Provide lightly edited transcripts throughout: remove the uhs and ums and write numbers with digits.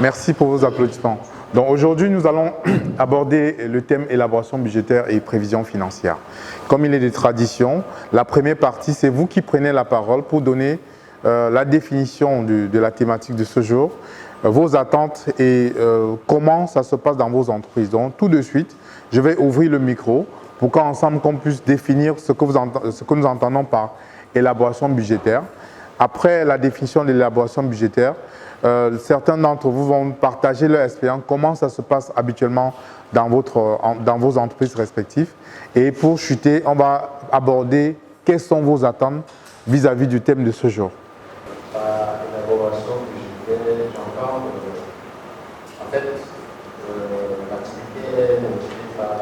Merci pour vos applaudissements. Donc aujourd'hui, nous allons aborder le thème élaboration budgétaire et prévision financière. Comme il est de tradition, la première partie, c'est vous qui prenez la parole pour donner la définition de la thématique de ce jour, vos attentes et comment ça se passe dans vos entreprises. Donc tout de suite, je vais ouvrir le micro pour qu'ensemble qu'on puisse définir ce que nous entendons par élaboration budgétaire. Après la définition de l'élaboration budgétaire, certains d'entre vous vont partager leur expérience, comment ça se passe habituellement dans vos entreprises respectives. Et pour chuter, on va aborder quelles sont vos attentes vis-à-vis du thème de ce jour. Par élaboration budgétaire, j'entends en fait l'activité est motivée par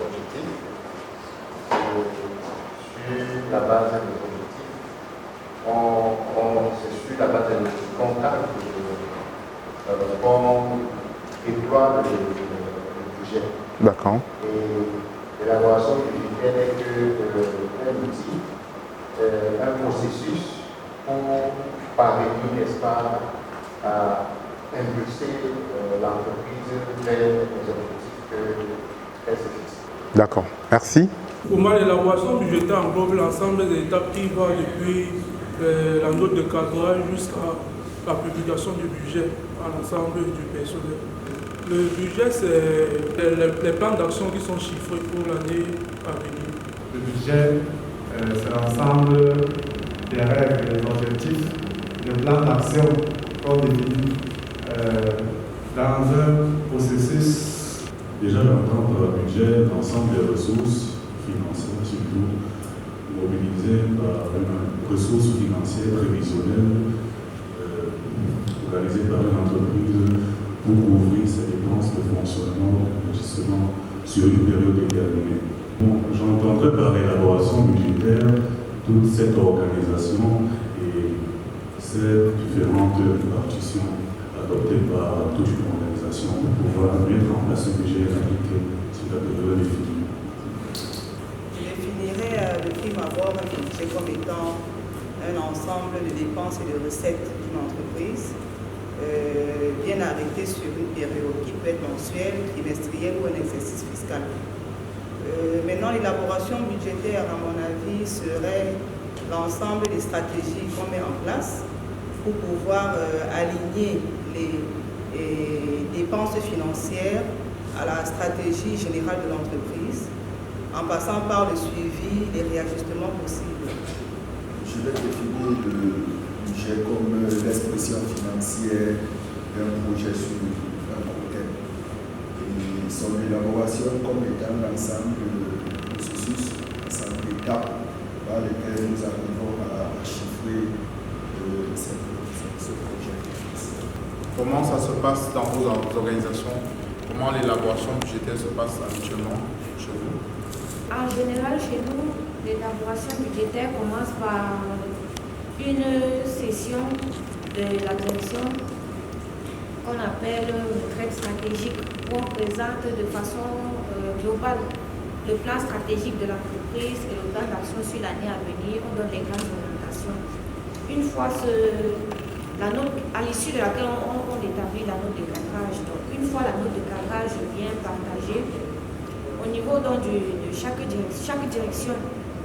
l'objectif. Sur la base des objectifs, c'est sur la base des comptables qu'on déploie le budget. D'accord. Et l'élaboration budgétaire n'est qu'un outil, un processus pour parvenir, n'est-ce pas, à impulser l'entreprise vers les objectifs qu'elle se fixe. D'accord. Merci. Pour moi, l'élaboration budgétaire englobe l'ensemble des étapes qui vont depuis la note de cadrage jusqu'à la publication du budget à l'ensemble du personnel. Le budget, c'est les plans d'action qui sont chiffrés pour l'année à venir. Le budget, c'est l'ensemble des règles, des objectifs, des plans d'action qu'on définit dans un processus. Déjà, j'entends par budget l'ensemble des ressources financières, surtout mobilisées par une ressource financière prévisionnelle organisée par une entreprise pour couvrir ses dépenses de fonctionnement, justement, sur une période déterminée. J'entendrai par élaboration budgétaire toute cette organisation et ces différentes partitions adoptées par toute une organisation pour pouvoir mettre en place un budget et l'appliquer sur la période définie. Je définirais de prime abord un budget comme étant un ensemble de dépenses et de recettes d'une entreprise bien arrêté sur une période qui peut être mensuelle, trimestrielle ou un exercice fiscal. Maintenant, l'élaboration budgétaire, à mon avis, serait l'ensemble des stratégies qu'on met en place pour pouvoir aligner les dépenses financières à la stratégie générale de l'entreprise, en passant par le suivi des réajustements possibles. Je vais définir le budget comme l'expression financière d'un projet sur un court terme. Et son élaboration comme étant l'ensemble de processus, l'ensemble d'étapes par lesquelles nous arrivons à chiffrer ce projet. Comment ça se passe dans vos organisations? Comment l'élaboration budgétaire se passe habituellement chez vous? En général, chez nous, l'élaboration budgétaire commence par une session de la direction qu'on appelle retraite stratégique, où on présente de façon globale le plan stratégique de l'entreprise et le plan d'action sur l'année à venir. On donne les grandes orientations. Une fois à l'issue de laquelle on établit la note de cadrage. Donc, une fois la note de cadrage bien partagée, au niveau donc, de chaque direction,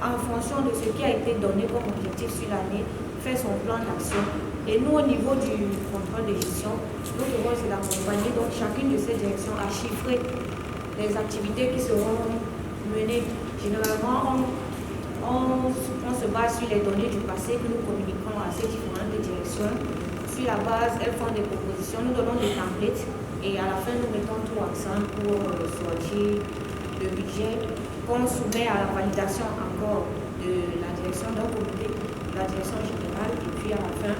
en fonction de ce qui a été donné comme objectif sur l'année, fait son plan d'action. Et nous, au niveau du contrôle de gestion, notre rôle, c'est d'accompagner donc chacune de ces directions à chiffrer les activités qui seront menées. Généralement, on se base sur les données du passé que nous communiquons à ces différentes directions. Sur la base, elles font des propositions, nous donnons des templates et à la fin, nous mettons tout ensemble pour sortir le budget qu'on soumet à la validation encore de la direction d'un comité, de la direction générale, et puis à la fin,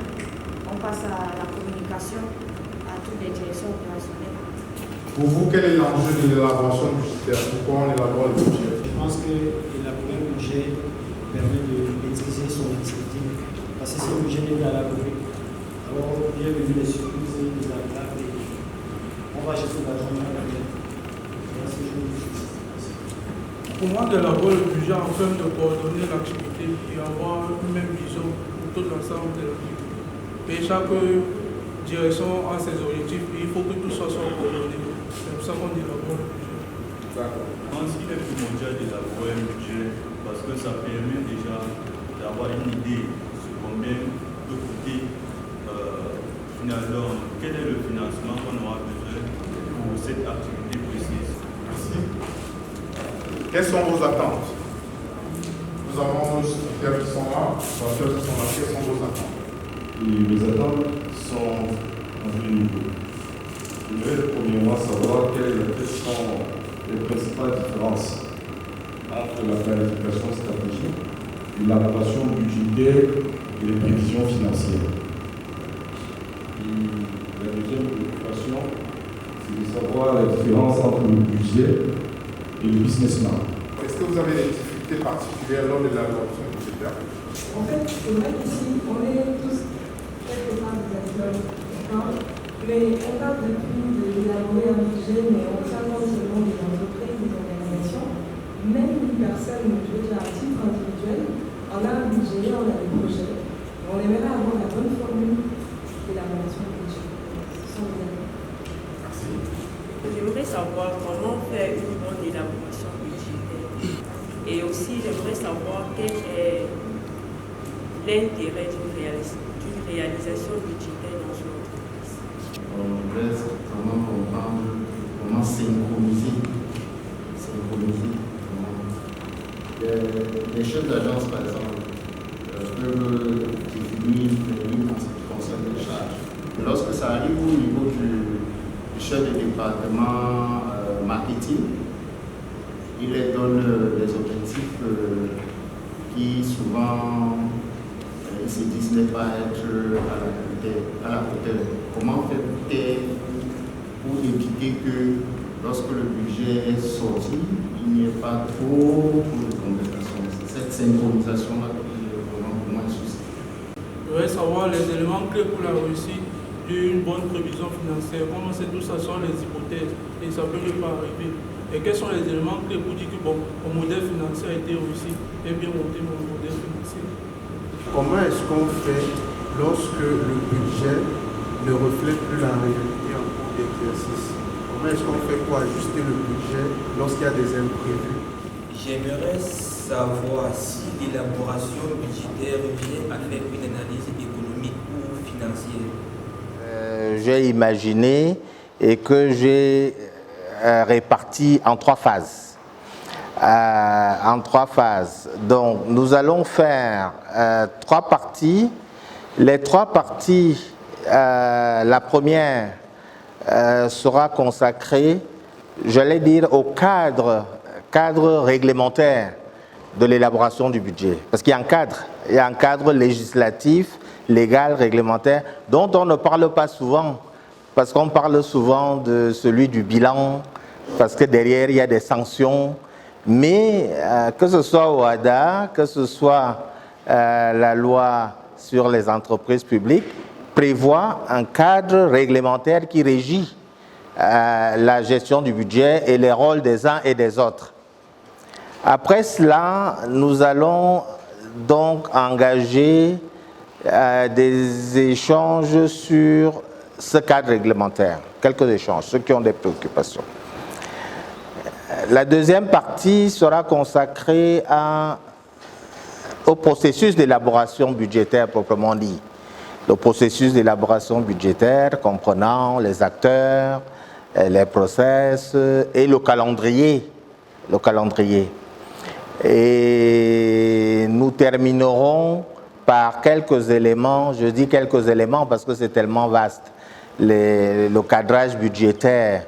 on passe à la communication à toutes les directions opérationnelles. Pour vous, quel est l'enjeu de l'élaboration budgétaire? Pourquoi on élabore le budget? Je pense que élaborer un budget permet de maîtriser son activité. Parce que si le budget n'est pas élaboré, alors bienvenue les surprises, les attaques, on va jeter l'argent dans la tête. Pour moi, d'élaborer le budget afin de coordonner l'activité et avoir une même vision pour tout l'ensemble de l'activité. Et chaque direction à ses objectifs et il faut que tout soit coordonné. C'est pour ça qu'on élabore le budget. D'accord. Je pense qu'il est primordial d'élaborer un budget parce que ça permet déjà d'avoir une idée sur combien peut coûter finalement, quel est le financement qu'on aura besoin pour cette activité précise. Merci. Quelles sont vos attentes? Nous avons nos secrétaires qui sont là, quelles sont vos attentes? Les attentes sont en deux niveaux. Je voudrais premièrement savoir quelles sont les principales différences entre la planification stratégique, l'élaboration budgétaire et les prévisions financières. Et la deuxième préoccupation, c'est de savoir la différence entre le budget et le business plan. Est-ce que vous avez des difficultés particulières lors de l'élaboration budgétaire? En fait, c'est vrai qu'ici, on est tous quelque part des acteurs, mais on parle depuis d'élaborer un budget, mais on s'invente selon des entreprises, des organisations, même une personne, je veux dire à titre individuel, on a un budget, on a des projets, on aimerait avoir la bonne formule d'élaboration du budget. Ce sont les amis. Merci. J'aimerais savoir comment faire une bonne élaboration budgétaire. Et aussi, j'aimerais savoir quel est l'intérêt d'une réalisation budgétaire dans une entreprise. On laisse vraiment comprendre comment synchroniser. Les chefs d'agence, par exemple, peuvent définir une ligne en ce qui concerne les charges. Lorsque ça arrive au niveau du chef de département marketing, il leur donne des objectifs qui souvent ils se disent ne pas être à la hauteur. Comment faire pour éviter que lorsque le budget est sorti, il n'y ait pas trop de compensation? C'est cette synchronisation-là qui est vraiment pour moi un souci. Je voudrais savoir les éléments clés pour la réussite d'une bonne prévision financière. Comment tout ça sont les hypothèses et ça peut ne pas arriver. Et quels sont les éléments clés pour dire que bon, mon modèle financier a été réussi et bien monté mon modèle financier? Comment est-ce qu'on fait lorsque le budget ne reflète plus la réalité en cours d'exercice? Comment est-ce qu'on fait pour ajuster le budget lorsqu'il y a des imprévus? J'aimerais savoir si l'élaboration budgétaire vient à faire une analyse économique ou financière. J'ai imaginé et que j'ai réparti en trois phases. Donc, nous allons faire trois parties. Les trois parties, la première sera consacrée, j'allais dire, au cadre réglementaire de l'élaboration du budget. Parce qu'il y a un cadre législatif, légal, réglementaire, dont on ne parle pas souvent, parce qu'on parle souvent de celui du bilan, parce que derrière, il y a des sanctions. Mais que ce soit au OHADA, que ce soit la loi sur les entreprises publiques, prévoit un cadre réglementaire qui régit la gestion du budget et les rôles des uns et des autres. Après cela, nous allons donc engager des échanges sur ce cadre réglementaire, quelques échanges, ceux qui ont des préoccupations. La deuxième partie sera consacrée au processus d'élaboration budgétaire proprement dit. Le processus d'élaboration budgétaire comprenant les acteurs, les process et le calendrier. Et nous terminerons par quelques éléments, je dis quelques éléments parce que c'est tellement vaste. Le cadrage budgétaire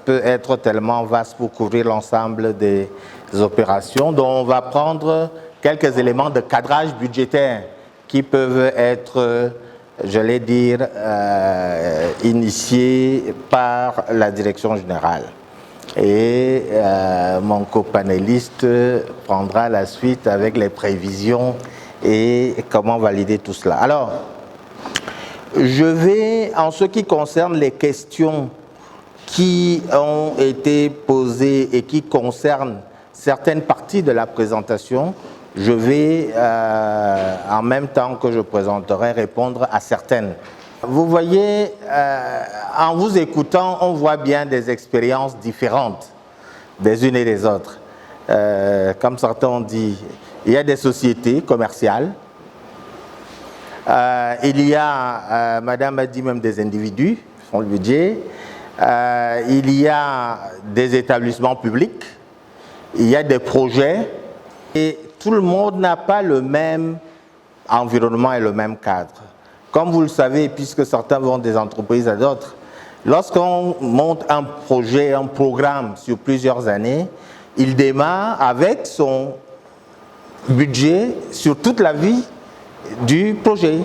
peut être tellement vaste pour couvrir l'ensemble des opérations. Donc on va prendre quelques éléments de cadrage budgétaire qui peuvent être, j'allais dire, initiés par la direction générale. Et mon copanéliste prendra la suite avec les prévisions et comment valider tout cela. Alors, je vais, en ce qui concerne les questions qui ont été posées et qui concernent certaines parties de la présentation, je vais, en même temps que je présenterai, répondre à certaines Vous voyez, en vous écoutant, on voit bien des expériences différentes des unes et des autres. Comme certains ont dit, il y a des sociétés commerciales, il y a, madame a dit même des individus qui font le budget, il y a des établissements publics, il y a des projets, et tout le monde n'a pas le même environnement et le même cadre. Comme vous le savez, puisque certains vont des entreprises à d'autres, lorsqu'on monte un projet, un programme sur plusieurs années, il démarre avec son budget sur toute la vie du projet.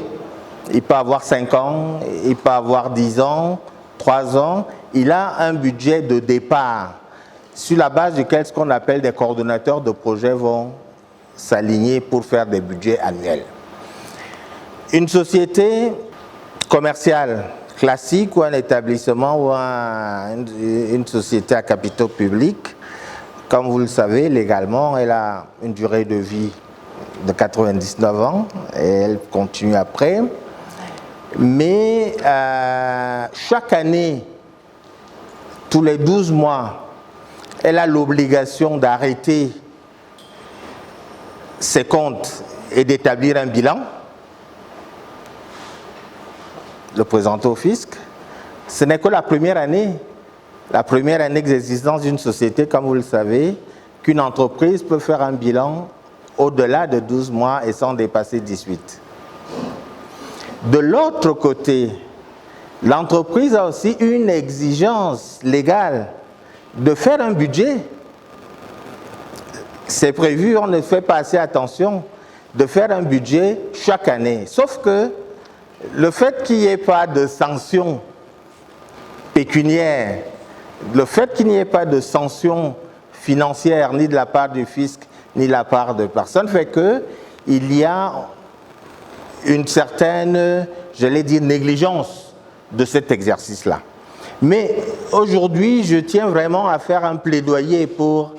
Il peut avoir 5 ans, il peut avoir 10 ans, 3 ans. Il a un budget de départ sur la base duquel ce qu'on appelle des coordonnateurs de projet vont s'aligner pour faire des budgets annuels. Une société commerciale classique ou un établissement ou une société à capitaux publics, comme vous le savez, légalement, elle a une durée de vie de 99 ans et elle continue après. Mais chaque année, tous les 12 mois, elle a l'obligation d'arrêter ses comptes et d'établir un bilan, le présenter au fisc. Ce n'est que la première année d'existence d'une société, comme vous le savez, qu'une entreprise peut faire un bilan au-delà de 12 mois et sans dépasser 18. De l'autre côté, l'entreprise a aussi une exigence légale de faire un budget. C'est prévu, on ne fait pas assez attention, de faire un budget chaque année. Sauf que le fait qu'il n'y ait pas de sanctions pécuniaires, le fait qu'il n'y ait pas de sanctions financières ni de la part du fisc ni de la part de personne fait qu'il y a une certaine, j'allais dire, négligence de cet exercice-là. Mais aujourd'hui, je tiens vraiment à faire un plaidoyer pour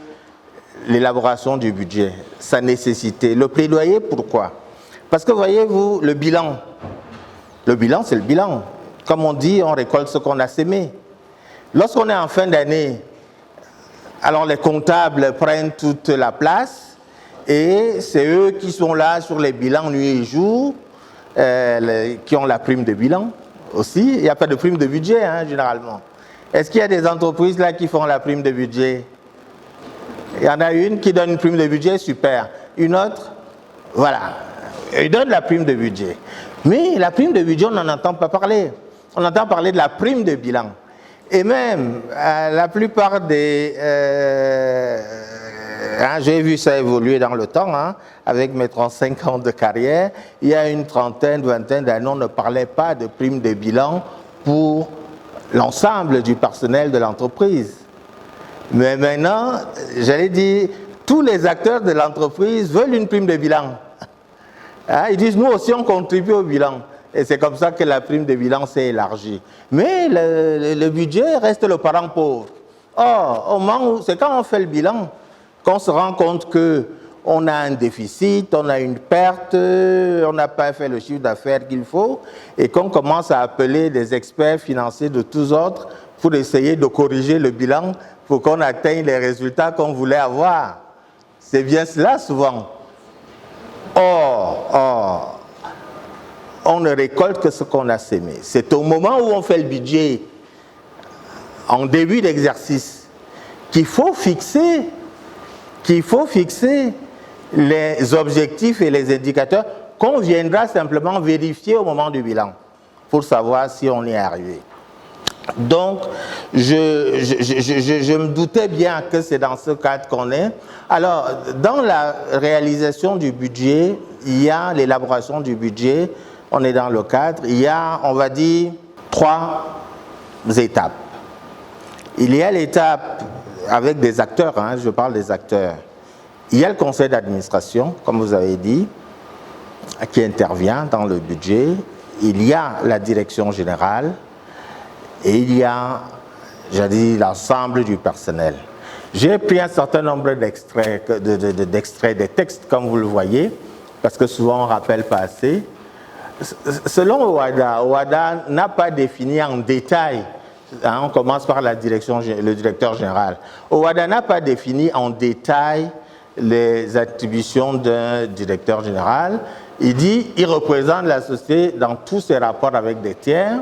l'élaboration du budget, sa nécessité. Le plaidoyer, pourquoi? Parce que voyez-vous, le bilan, c'est le bilan. Comme on dit, on récolte ce qu'on a sémé. Lorsqu'on est en fin d'année, alors les comptables prennent toute la place et c'est eux qui sont là sur les bilans nuit et jour, qui ont la prime de bilan aussi. Il n'y a pas de prime de budget, hein, généralement. Est-ce qu'il y a des entreprises là qui font la prime de budget? Il y en a une qui donne une prime de budget, super. Une autre, voilà, ils donnent la prime de budget. Mais la prime de budget, on n'en entend pas parler. On entend parler de la prime de bilan. Et même, la plupart des... j'ai vu ça évoluer dans le temps, hein, avec mes 35 ans de carrière. Il y a une trentaine, vingtaine d'années, on ne parlait pas de prime de bilan pour l'ensemble du personnel de l'entreprise. Mais maintenant, j'allais dire, tous les acteurs de l'entreprise veulent une prime de bilan. Hein, ils disent, nous aussi, on contribue au bilan. Et c'est comme ça que la prime de bilan s'est élargie. Mais le budget reste le parent pauvre. Or, au moment où, c'est quand on fait le bilan qu'on se rend compte qu'on a un déficit, on a une perte, on n'a pas fait le chiffre d'affaires qu'il faut, et qu'on commence à appeler des experts financiers de tous ordres pour essayer de corriger le bilan pour qu'on atteigne les résultats qu'on voulait avoir. C'est bien cela souvent. Or, on ne récolte que ce qu'on a sémé. C'est au moment où on fait le budget, en début d'exercice, qu'il faut fixer les objectifs et les indicateurs qu'on viendra simplement vérifier au moment du bilan pour savoir si on y est arrivé. Donc, je me doutais bien que c'est dans ce cadre qu'on est. Alors, dans la réalisation du budget, il y a l'élaboration du budget, on est dans le cadre, il y a, on va dire, 3 étapes. Il y a l'étape avec des acteurs, hein, je parle des acteurs. Il y a le conseil d'administration, comme vous avez dit, qui intervient dans le budget. Il y a la direction générale et il y a, j'ai dit, l'ensemble du personnel. J'ai pris un certain nombre d'extraits des textes, comme vous le voyez, parce que souvent on ne rappelle pas assez. selon OHADA n'a pas défini en détail, on commence par le directeur général, OHADA n'a pas défini en détail les attributions d'un directeur général. Il dit qu'il représente la société dans tous ses rapports avec des tiers,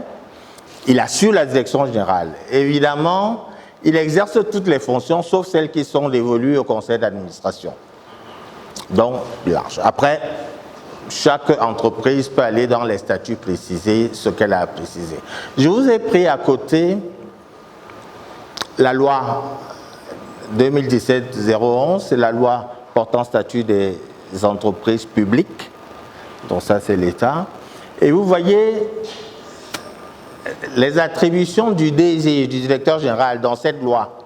il assure la direction générale. Évidemment, il exerce toutes les fonctions, sauf celles qui sont dévolues au conseil d'administration. Donc, large. Après, chaque entreprise peut aller dans les statuts préciser ce qu'elle a précisé. Je vous ai pris à côté la loi 2017-011, c'est la loi portant statut des entreprises publiques. Donc ça, c'est l'État. Et vous voyez les attributions du DG, du directeur général, dans cette loi.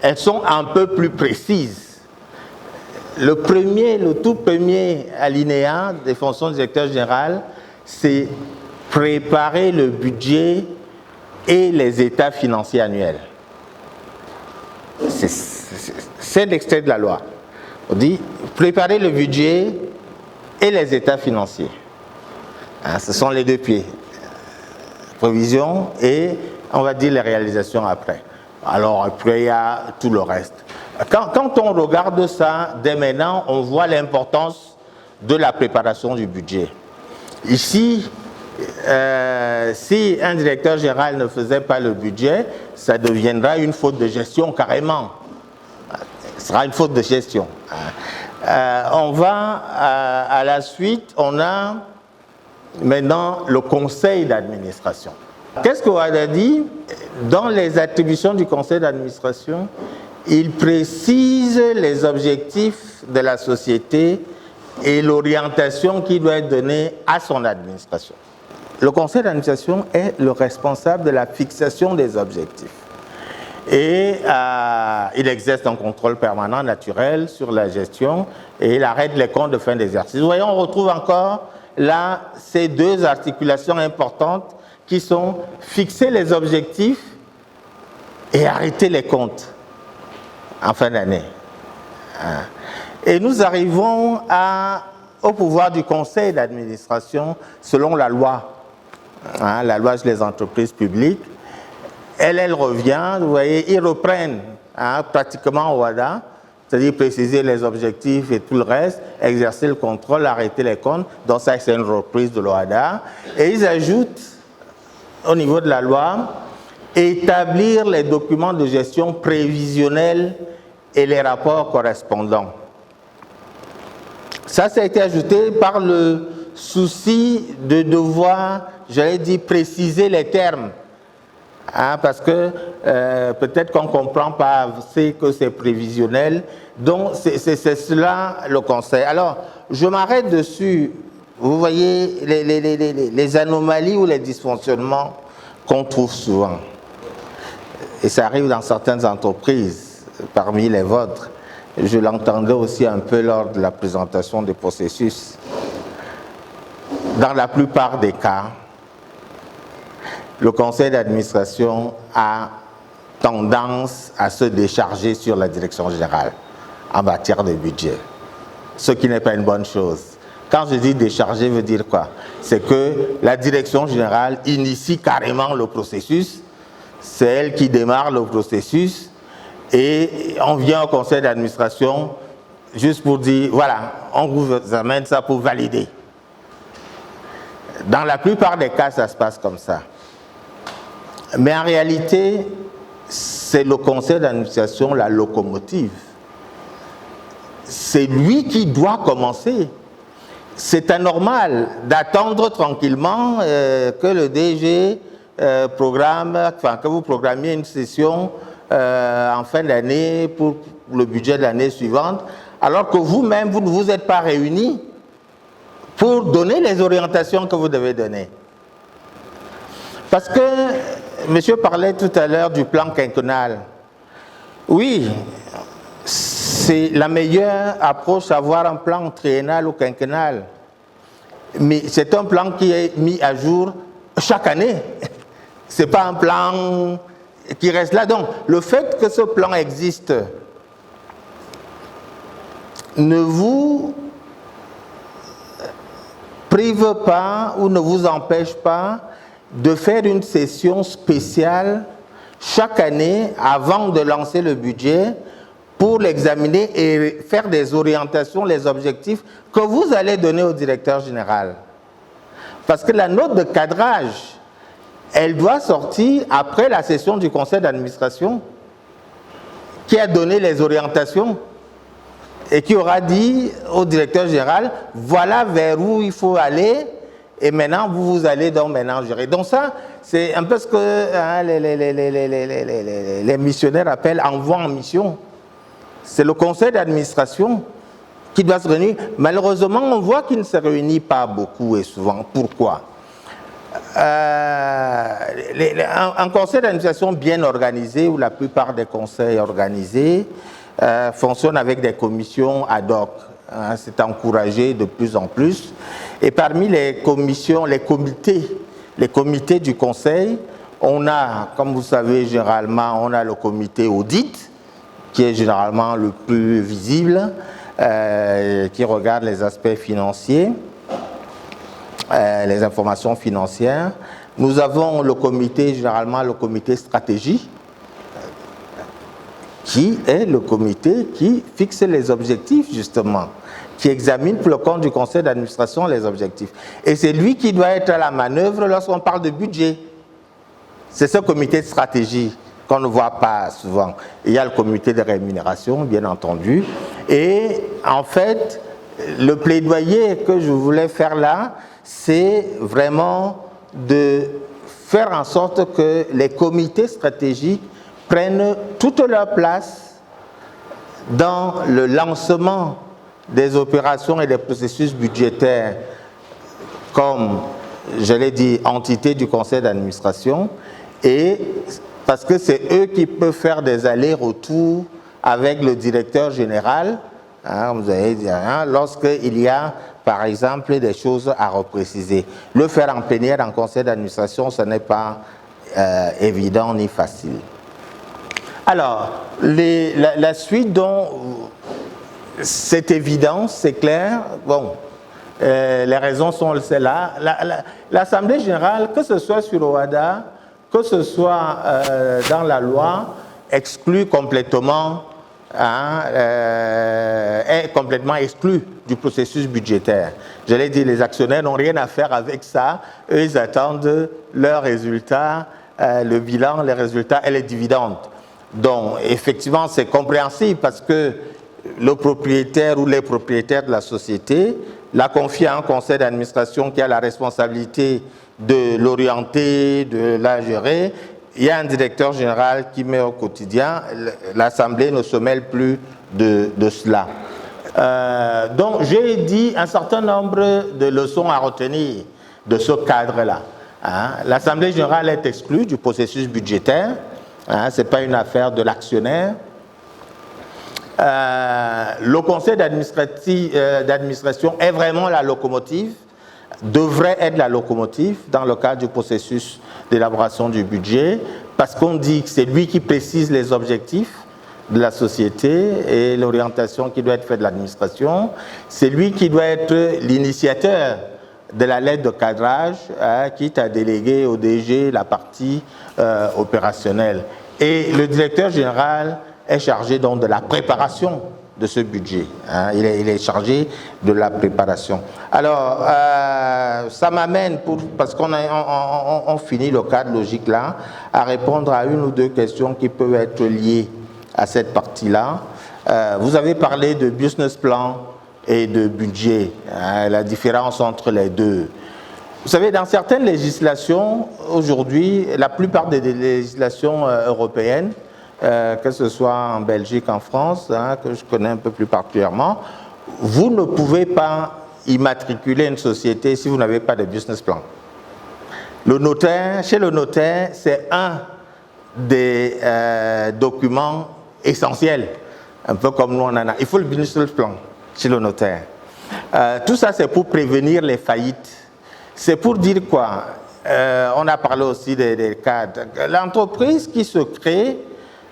Elles sont un peu plus précises. Le tout premier alinéa des fonctions du directeur général, c'est préparer le budget et les états financiers annuels. C'est l'extrait de la loi. On dit préparer le budget et les états financiers. Ce sont les deux pieds. Prévision et, on va dire, les réalisations après. Alors, après, il y a tout le reste. Quand on regarde ça, dès maintenant, on voit l'importance de la préparation du budget. Ici, si un directeur général ne faisait pas le budget, ça deviendra une faute de gestion carrément. Ce sera une faute de gestion. On va à la suite, on a maintenant le conseil d'administration. Qu'est-ce que OHADA dit? Dans les attributions du conseil d'administration, il précise les objectifs de la société et l'orientation qui doit être donnée à son administration. Le conseil d'administration est le responsable de la fixation des objectifs. Et il exerce un contrôle permanent naturel sur la gestion et il arrête les comptes de fin d'exercice. Vous voyez, on retrouve encore là ces deux articulations importantes qui sont fixer les objectifs et arrêter les comptes en fin d'année. Et nous arrivons au pouvoir du conseil d'administration selon la loi, la loi sur les entreprises publiques. Elle revient, vous voyez, ils reprennent pratiquement OHADA, c'est-à-dire préciser les objectifs et tout le reste, exercer le contrôle, arrêter les comptes. Donc ça, c'est une reprise de l'OHADA. Et ils ajoutent, au niveau de la loi, établir les documents de gestion prévisionnels et les rapports correspondants. Ça a été ajouté par le souci de devoir, j'allais dire, préciser les termes. Parce que peut-être qu'on ne comprend pas assez que c'est prévisionnel. Donc, c'est cela le conseil. Alors, je m'arrête dessus. Vous voyez les anomalies ou les dysfonctionnements qu'on trouve souvent. Et ça arrive dans certaines entreprises, parmi les vôtres. Je l'entendais aussi un peu lors de la présentation des processus. Dans la plupart des cas, le conseil d'administration a tendance à se décharger sur la direction générale en matière de budget, ce qui n'est pas une bonne chose. Quand je dis décharger, veut dire quoi? C'est que la direction générale initie carrément le processus, c'est elle qui démarre le processus et on vient au conseil d'administration juste pour dire, voilà, on vous amène ça pour valider. Dans la plupart des cas, ça se passe comme ça. Mais en réalité, c'est le conseil d'administration, la locomotive. C'est lui qui doit commencer. C'est anormal d'attendre tranquillement que le DG que vous programmiez une session en fin d'année pour le budget de l'année suivante, alors que vous-même, vous ne vous êtes pas réunis pour donner les orientations que vous devez donner. Parce que monsieur parlait tout à l'heure du plan quinquennal. Oui, c'est la meilleure approche d'avoir un plan triennal ou quinquennal. Mais c'est un plan qui est mis à jour chaque année. Ce n'est pas un plan qui reste là. Donc, le fait que ce plan existe prive pas ou ne vous empêche pas de faire une session spéciale chaque année avant de lancer le budget pour l'examiner et faire des orientations, les objectifs que vous allez donner au directeur général. Parce que la note de cadrage, elle doit sortir après la session du conseil d'administration qui a donné les orientations et qui aura dit au directeur général, voilà vers où il faut aller et maintenant vous allez donc maintenant gérer. Donc ça, c'est un peu ce que les missionnaires appellent envoi en mission. C'est le conseil d'administration qui doit se réunir. Malheureusement, on voit qu'il ne se réunit pas beaucoup et souvent. Pourquoi? Un conseil d'administration bien organisé, où la plupart des conseils organisés fonctionnent avec des commissions ad hoc. C'est encouragé de plus en plus. Et parmi les commissions, les comités du conseil, on a, comme vous savez, généralement, on a le comité audit, qui est généralement le plus visible, qui regarde les aspects financiers, les informations financières. Nous avons le comité, généralement le comité stratégie, qui est le comité qui fixe les objectifs, justement, qui examine pour le compte du conseil d'administration les objectifs. Et c'est lui qui doit être à la manœuvre lorsqu'on parle de budget. C'est ce comité de stratégie qu'on ne voit pas souvent. Il y a le comité de rémunération, bien entendu. Et en fait, le plaidoyer que je voulais faire là, c'est vraiment de faire en sorte que les comités stratégiques prennent toute leur place dans le lancement des opérations et des processus budgétaires comme, je l'ai dit, entité du conseil d'administration, et parce que c'est eux qui peuvent faire des allers-retours avec le directeur général, vous avez dit, lorsqu'il y a, par exemple, des choses à repréciser. Le faire en plénière, en conseil d'administration, ce n'est pas évident ni facile. Alors, la suite dont c'est évident, c'est clair, bon, les raisons sont celles-là. L'Assemblée générale, que ce soit sur OHADA, que ce soit dans la loi, exclut complètement, est complètement exclu du processus budgétaire. Je l'ai dit, les actionnaires n'ont rien à faire avec ça. Eux, ils attendent leurs résultats, le bilan, les résultats et les dividendes. Donc, effectivement, c'est compréhensible parce que le propriétaire ou les propriétaires de la société l'a confié à un conseil d'administration qui a la responsabilité de l'orienter, de la gérer. Il y a un directeur général qui met au quotidien. L'Assemblée ne se mêle plus de cela. Donc, j'ai dit un certain nombre de leçons à retenir de ce cadre-là. L'Assemblée générale est exclue du processus budgétaire. Ce n'est pas une affaire de l'actionnaire. Le conseil d'administration est vraiment la locomotive, devrait être la locomotive dans le cadre du processus d'élaboration du budget, parce qu'on dit que c'est lui qui précise les objectifs de la société et l'orientation qui doit être faite de l'administration. C'est lui qui doit être l'initiateur de la lettre de cadrage, quitte à déléguer au DG la partie opérationnelle. Et le directeur général est chargé donc de la préparation de ce budget. Il est chargé de la préparation. Alors, ça m'amène, parce qu'on finit le cadre logique là, à répondre à une ou deux questions qui peuvent être liées à cette partie-là. Vous avez parlé de business plan et de budget, la différence entre les deux. Vous savez, dans certaines législations, aujourd'hui, la plupart des législations européennes, que ce soit en Belgique, en France, que je connais un peu plus particulièrement, vous ne pouvez pas immatriculer une société si vous n'avez pas de business plan. Le notaire, chez le notaire, c'est un des documents essentiels, un peu comme nous on en a. Il faut le business plan chez le notaire. Tout ça, c'est pour prévenir les faillites. C'est pour dire quoi? On a parlé aussi des cadres. L'entreprise qui se crée,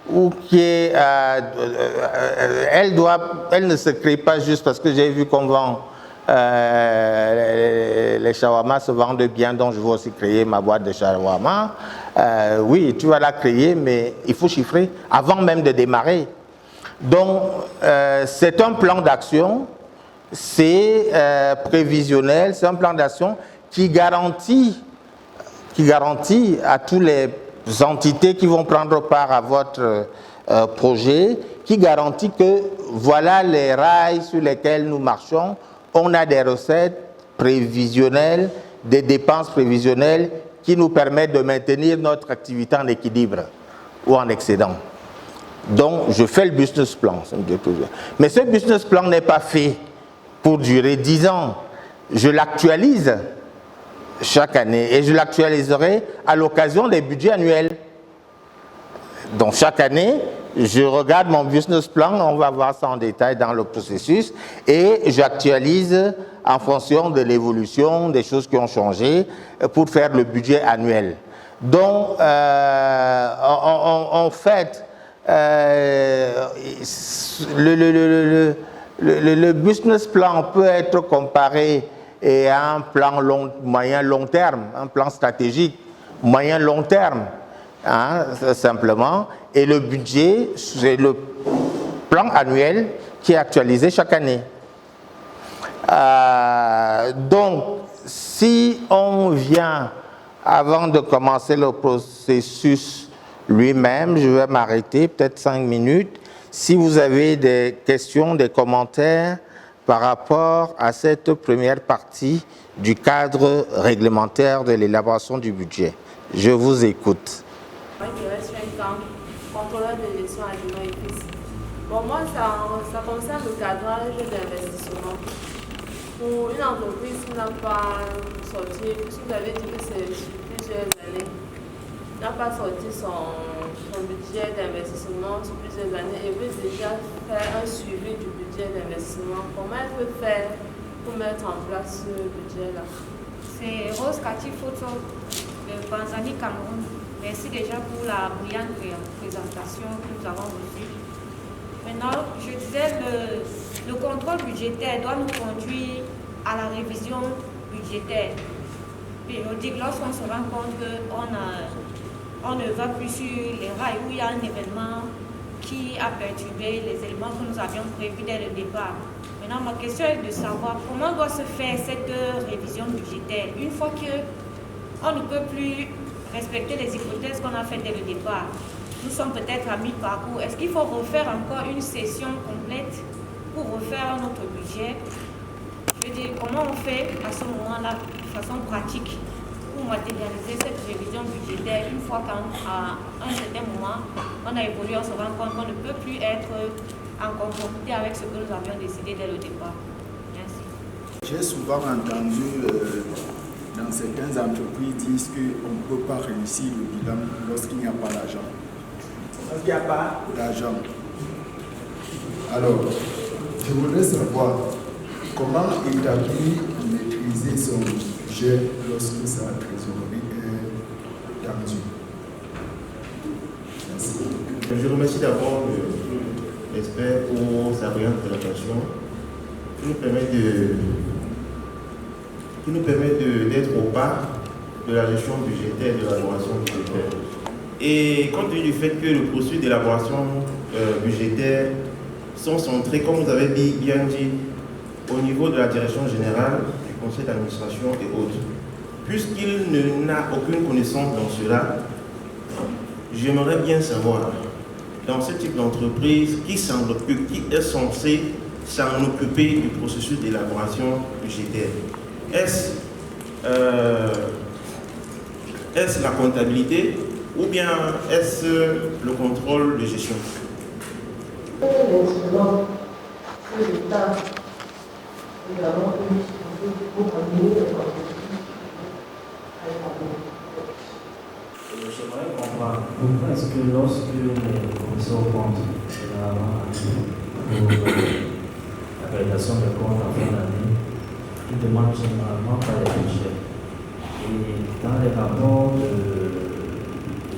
ou qui est, elle ne se crée pas juste parce que j'ai vu qu'on vend shawarmas se vendent bien, donc je veux aussi créer ma boîte de shawarma. Oui, tu vas la créer, mais il faut chiffrer avant même de démarrer. Donc, c'est un plan d'action, c'est prévisionnel, c'est un plan d'action qui garantit à tous les entités qui vont prendre part à votre projet, qui garantit que voilà les rails sur lesquels nous marchons, on a des recettes prévisionnelles, des dépenses prévisionnelles qui nous permettent de maintenir notre activité en équilibre ou en excédent. Donc, je fais le business plan. Mais ce business plan n'est pas fait pour durer 10 ans. Je l'actualise chaque année et je l'actualiserai à l'occasion des budgets annuels. Donc, chaque année, je regarde mon business plan, on va voir ça en détail dans le processus, et j'actualise en fonction de l'évolution, des choses qui ont changé, pour faire le budget annuel. Donc, en fait, le business plan peut être comparé à un plan moyen-long terme, un plan stratégique moyen-long terme, hein, simplement. Et le budget, c'est le plan annuel qui est actualisé chaque année. Donc, si on vient, avant de commencer le processus lui-même, je vais m'arrêter peut-être 5 minutes. Si vous avez des questions, des commentaires par rapport à cette première partie du cadre réglementaire de l'élaboration du budget, je vous écoute. Contrôleur de gestion aliments et épices. Bon, moi, ça concerne le cadrage d'investissement. Pour une entreprise qui n'a pas sorti, puisque vous avez dit que c'est sur plusieurs années, n'a pas sorti son budget d'investissement sur plusieurs années et veut déjà faire un suivi du budget d'investissement. Comment elle peut faire pour mettre en place ce budget-là? C'est Rose Kati Photo de Tanzanie, Cameroun. Merci déjà pour la brillante présentation que nous avons reçue. Maintenant, je disais, le contrôle budgétaire doit nous conduire à la révision budgétaire périodique lorsqu'on se rend compte qu'on ne va plus sur les rails où il y a un événement qui a perturbé les éléments que nous avions prévus dès le départ. Maintenant, ma question est de savoir comment doit se faire cette révision budgétaire une fois qu'on ne peut plus respecter les hypothèses qu'on a faites dès le départ. Nous sommes peut-être à mi-parcours. Est-ce qu'il faut refaire encore une session complète pour refaire notre budget? Je veux dire, comment on fait à ce moment-là, de façon pratique, pour matérialiser cette révision budgétaire une fois qu'à un certain moment, on a évolué, on se rend compte qu'on ne peut plus être en conformité avec ce que nous avions décidé dès le départ. Merci. J'ai souvent entendu dans certaines entreprises disent qu'on ne peut pas réussir le bilan lorsqu'il n'y a pas d'argent. Lorsqu'il n'y a pas d'argent. Alors, je voudrais savoir comment établir, maîtriser son budget lorsque sa trésorerie est tendue. Merci. Je remercie d'abord l'expert pour sa brillante présentation qui nous permet d'être au pas de la gestion budgétaire et de l'élaboration budgétaire. Et compte tenu du fait que le processus d'élaboration budgétaire sont centrés, comme vous avez bien dit, au niveau de la direction générale, du conseil d'administration et autres. Puisqu'il n'a aucune connaissance dans cela, j'aimerais bien savoir, dans ce type d'entreprise, qui est censé s'en occuper du processus d'élaboration budgétaire. Est-ce la comptabilité ou bien est-ce le contrôle de gestion? L'instrument que l'État également pour amener les entreprises à établir. J'aimerais comprendre pourquoi est-ce que lorsque les commissions aux comptes, généralement pour la validation des comptes en fin d'année, ils demandent généralement pas les budgets. Et dans les rapports de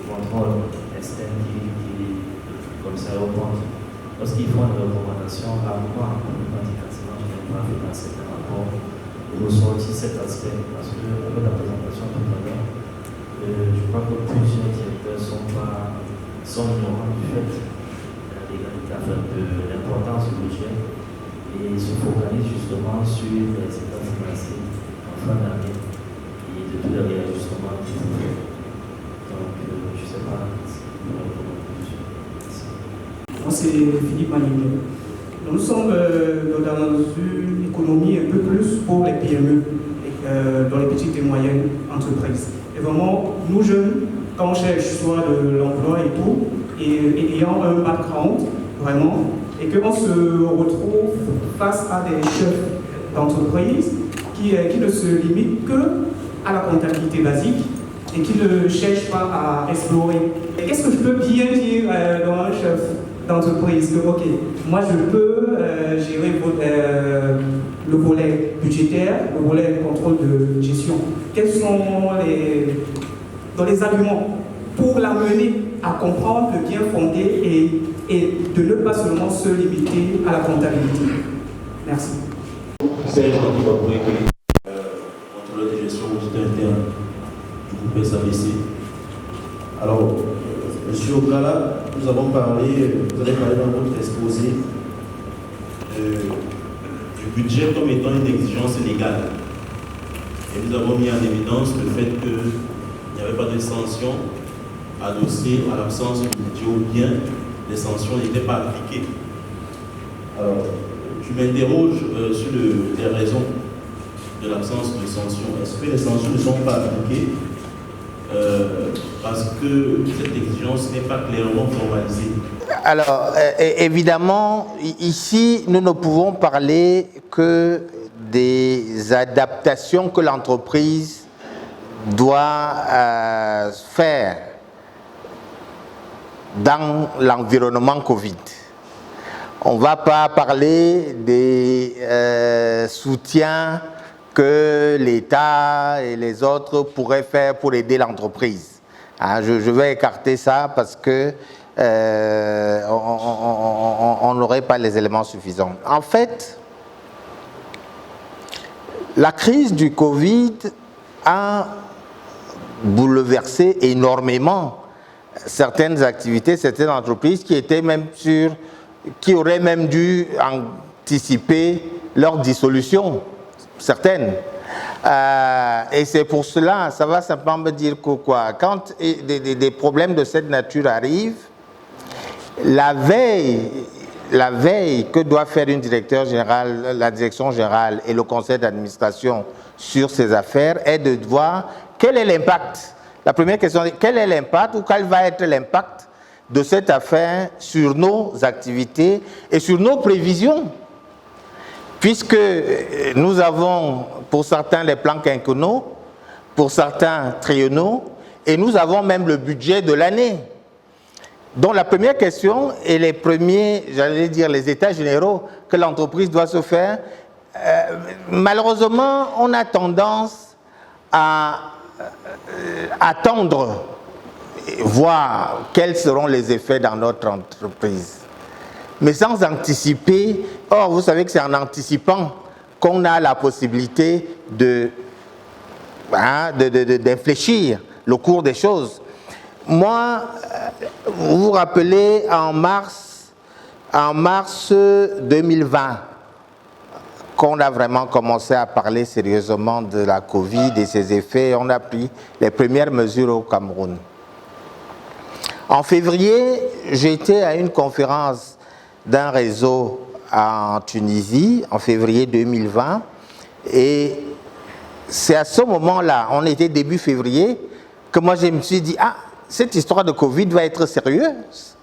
contrôle externe qui commissaire aux comptes, lorsqu'ils font une recommandation à moi, indicativement, je n'ai pas fait dans certains rapports, ressortir cet aspect, parce que avec la présentation tout à l'heure, je crois que plusieurs directeurs sont ignorants du fait de l'importance du budget et se focalisent justement sur les états financiers en fin d'année et de tous les réajustements qui sont faits. Donc, je ne sais pas si vous pouvez répondre à la question. Moi, c'est Philippe Manigné. Nous sommes dans une économie un peu plus pour les PME, dans les petites et moyennes entreprises. Et vraiment, nous jeunes, quand on cherche soit de l'emploi et tout, et ayant un background, vraiment, et qu'on se retrouve face à des chefs d'entreprise qui ne se limitent qu'à la comptabilité basique et qui ne cherchent pas à explorer. Et qu'est-ce que je peux bien dire dans un chef d'entreprise? Que, ok, moi je peux gérer le volet budgétaire, le volet contrôle de gestion. Quels sont les arguments pour l'amener à comprendre le bien fondé et de ne pas seulement se limiter à la comptabilité? Merci. C'est un gentil contrôleur de gestion budgétaire interne du groupe SABC. Alors, Monsieur Okala, nous avons parlé, vous avez parlé dans votre exposé du budget comme étant une exigence légale. Et nous avons mis en évidence le fait qu'il n'y avait pas de sanctions adossées à l'absence du budget ou bien les sanctions n'étaient pas appliquées. Alors, je m'interroge sur les raisons de l'absence de sanctions. Est-ce que les sanctions ne sont pas appliquées parce que cette exigence n'est pas clairement formalisée? Alors, évidemment, ici, nous ne pouvons parler que des adaptations que l'entreprise doit faire dans l'environnement Covid. On ne va pas parler des soutiens que l'État et les autres pourraient faire pour aider l'entreprise. Hein, je vais écarter ça parce que on n'aurait pas les éléments suffisants. En fait, la crise du Covid a bouleversé énormément certaines activités, certaines entreprises qui étaient même qui auraient même dû anticiper leur dissolution, certaines. Et c'est pour cela, ça va simplement me dire que quoi, quand des problèmes de cette nature arrivent, la veille que doit faire une directeur générale, la direction générale et le conseil d'administration sur ces affaires est de voir quel est l'impact. La première question est quel est l'impact ou quel va être l'impact de cette affaire sur nos activités et sur nos prévisions. Puisque nous avons pour certains les plans quinquennaux, pour certains triennaux, et nous avons même le budget de l'année. Donc la première question et les premiers, j'allais dire les états généraux que l'entreprise doit se faire, malheureusement on a tendance à attendre, voir quels seront les effets dans notre entreprise. Mais sans anticiper, or vous savez que c'est en anticipant qu'on a la possibilité d'infléchir le cours des choses. Moi, vous vous rappelez, en mars 2020, qu'on a vraiment commencé à parler sérieusement de la Covid et ses effets, on a pris les premières mesures au Cameroun. En février, j'étais à une conférence d'un réseau en Tunisie, en février 2020, et c'est à ce moment-là, on était début février, que moi je me suis dit, ah, cette histoire de Covid va être sérieuse.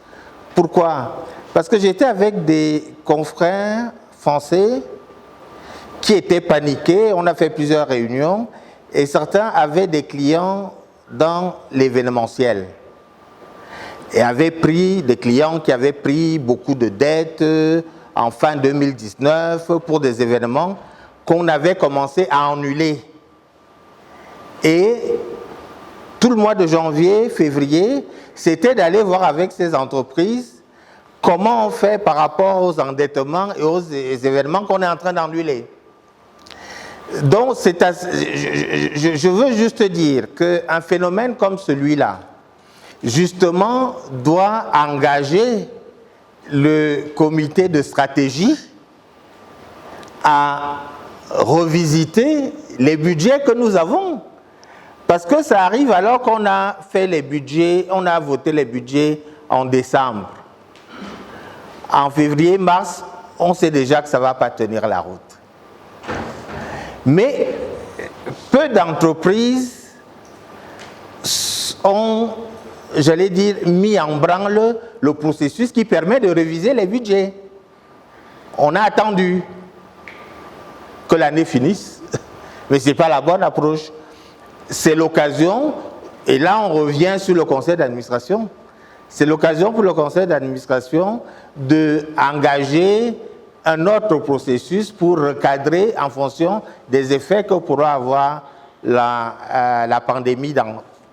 Pourquoi? Parce que j'étais avec des confrères français qui étaient paniqués, on a fait plusieurs réunions, et certains avaient des clients dans l'événementiel. Et avaient pris des clients qui avaient pris beaucoup de dettes en fin 2019 pour des événements qu'on avait commencé à annuler. Et tout le mois de janvier, février, c'était d'aller voir avec ces entreprises comment on fait par rapport aux endettements et aux événements qu'on est en train d'annuler. Donc, je veux juste dire qu'un phénomène comme celui-là, justement, doit engager le comité de stratégie à revisiter les budgets que nous avons. Parce que ça arrive alors qu'on a fait les budgets, on a voté les budgets en décembre. En février, mars, on sait déjà que ça ne va pas tenir la route. Mais peu d'entreprises ont, j'allais dire, mis en branle le processus qui permet de réviser les budgets. On a attendu que l'année finisse, mais ce n'est pas la bonne approche. C'est l'occasion, et là on revient sur le conseil d'administration, c'est l'occasion pour le conseil d'administration d'engager un autre processus pour recadrer en fonction des effets que pourra avoir la pandémie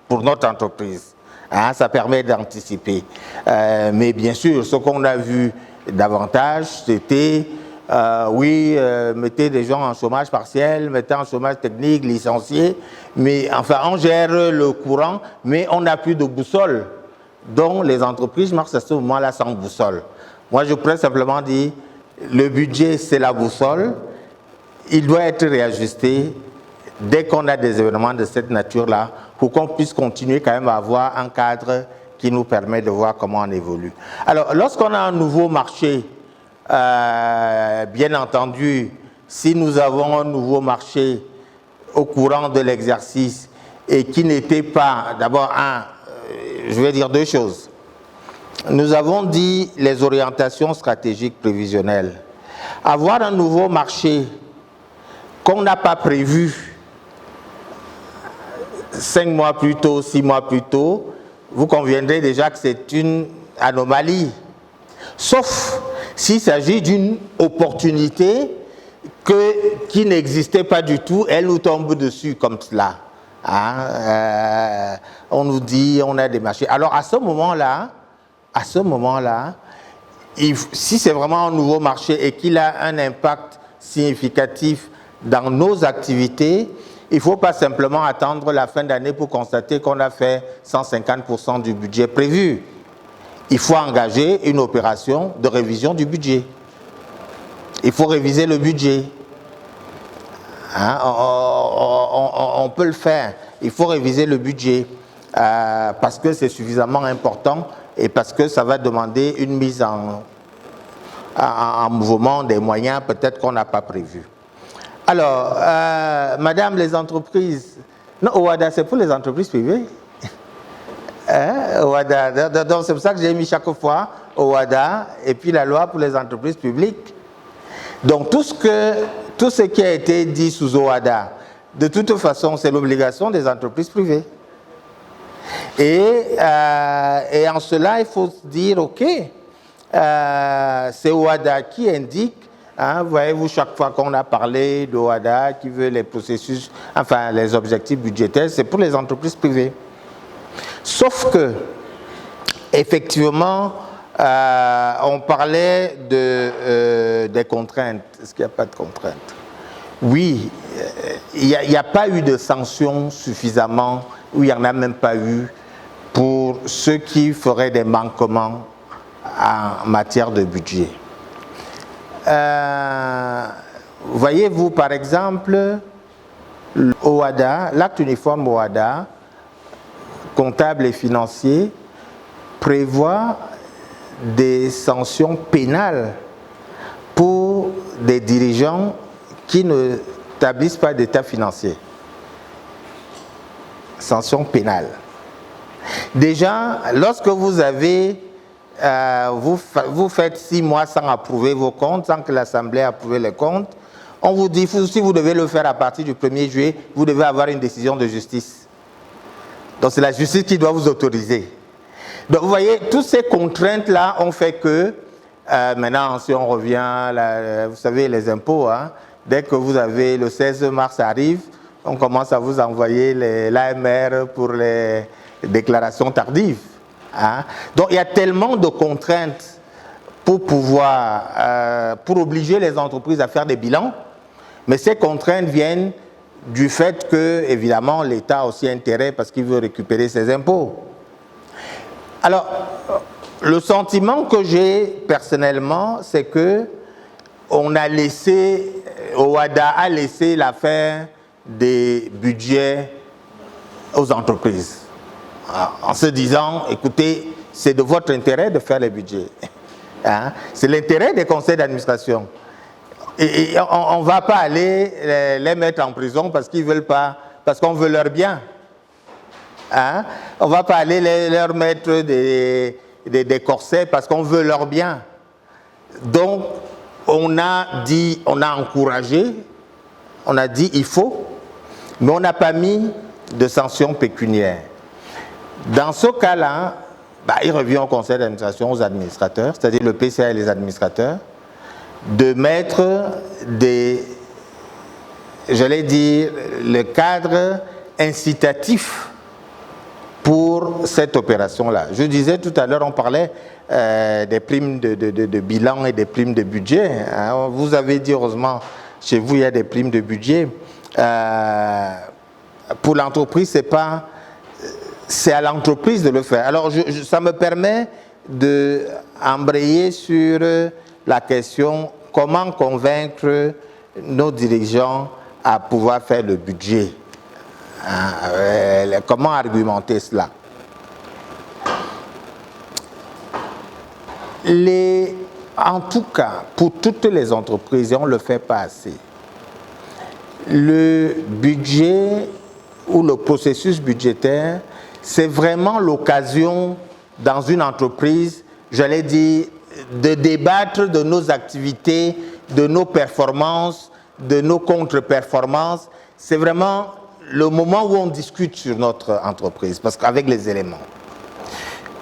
pour notre entreprise. Hein, ça permet d'anticiper. Mais bien sûr, ce qu'on a vu davantage, c'était mettez des gens en chômage partiel, mettez en chômage technique, licenciés, mais enfin on gère le courant, mais on n'a plus de boussole. Donc les entreprises marchent à ce moment-là sans boussole. Moi je pourrais simplement dire, le budget c'est la boussole, il doit être réajusté dès qu'on a des événements de cette nature-là, pour qu'on puisse continuer quand même à avoir un cadre qui nous permet de voir comment on évolue. Alors lorsqu'on a un nouveau marché, bien entendu, si nous avons un nouveau marché au courant de l'exercice et qui n'était pas, d'abord, je vais dire deux choses. Nous avons dit les orientations stratégiques prévisionnelles. Avoir un nouveau marché qu'on n'a pas prévu 5 mois plus tôt, 6 mois plus tôt, vous conviendrez déjà que c'est une anomalie. Sauf s'il s'agit d'une opportunité qui n'existait pas du tout, elle nous tombe dessus comme cela. Hein? On nous dit, on a des marchés. Alors à ce moment-là, si c'est vraiment un nouveau marché et qu'il a un impact significatif dans nos activités, il ne faut pas simplement attendre la fin d'année pour constater qu'on a fait 150% du budget prévu. Il faut engager une opération de révision du budget. Il faut réviser le budget. Hein? On peut le faire. Il faut réviser le budget parce que c'est suffisamment important et parce que ça va demander une mise en mouvement des moyens peut-être qu'on n'a pas prévus. Alors, madame, les entreprises... Non, OHADA, c'est pour les entreprises privées. OHADA. Donc, c'est pour ça que j'ai mis chaque fois OHADA et puis la loi pour les entreprises publiques. Donc, tout ce qui a été dit sous OHADA, de toute façon, c'est l'obligation des entreprises privées. Et en cela, il faut se dire, OK, c'est OHADA qui indique, hein, voyez-vous, chaque fois qu'on a parlé d'OHADA, qui veut les processus, enfin, les objectifs budgétaires, c'est pour les entreprises privées. Sauf que, effectivement, on parlait des contraintes. Est-ce qu'il n'y a pas de contraintes? Oui, il n'y a pas eu de sanctions suffisamment, ou il n'y en a même pas eu, pour ceux qui feraient des manquements en matière de budget. Voyez-vous, par exemple, l'OHADA, l'acte uniforme OHADA, comptable et financier, prévoit des sanctions pénales pour des dirigeants qui ne établissent pas d'état financier. Sanctions pénales. Déjà, lorsque vous avez, vous faites 6 mois sans approuver vos comptes, sans que l'Assemblée approuve les comptes, on vous dit, si vous devez le faire à partir du 1er juillet, vous devez avoir une décision de justice. Donc c'est la justice qui doit vous autoriser. Donc vous voyez, toutes ces contraintes-là ont fait que, maintenant si on revient, vous savez les impôts, hein, dès que vous avez le 16 mars arrive, on commence à vous envoyer l'AMR pour les déclarations tardives. Hein. Donc il y a tellement de contraintes pour pouvoir, pour obliger les entreprises à faire des bilans, Mais ces contraintes viennent du fait que, évidemment, l'État a aussi intérêt parce qu'il veut récupérer ses impôts. Alors, le sentiment que j'ai personnellement, c'est que on a laissé, OHADA a laissé l'affaire des budgets aux entreprises, en se disant, écoutez, c'est de votre intérêt de faire les budgets. Hein? C'est l'intérêt des conseils d'administration. Et on ne va pas aller les mettre en prison parce qu'ils veulent pas, parce qu'on veut leur bien. Hein? On ne va pas aller leur mettre des corsets parce qu'on veut leur bien. Donc, on a dit, on a encouragé, on a dit il faut, mais on n'a pas mis de sanctions pécuniaires. Dans ce cas-là, il revient au conseil d'administration, aux administrateurs, c'est-à-dire le PCA et les administrateurs, de mettre j'allais dire, le cadre incitatif pour cette opération-là. Je disais tout à l'heure, on parlait des primes de bilan et des primes de budget. Hein. Vous avez dit, heureusement, chez vous, il y a des primes de budget. Pour l'entreprise, c'est à l'entreprise de le faire. Alors, ça me permet d'embrayer sur la question comment convaincre nos dirigeants à pouvoir faire le budget. Comment argumenter cela? En tout cas, pour toutes les entreprises, et on ne le fait pas assez, le budget ou le processus budgétaire, c'est vraiment l'occasion dans une entreprise, j'allais dire, de débattre de nos activités, de nos performances, de nos contre-performances. C'est vraiment le moment où on discute sur notre entreprise, parce qu'avec les éléments.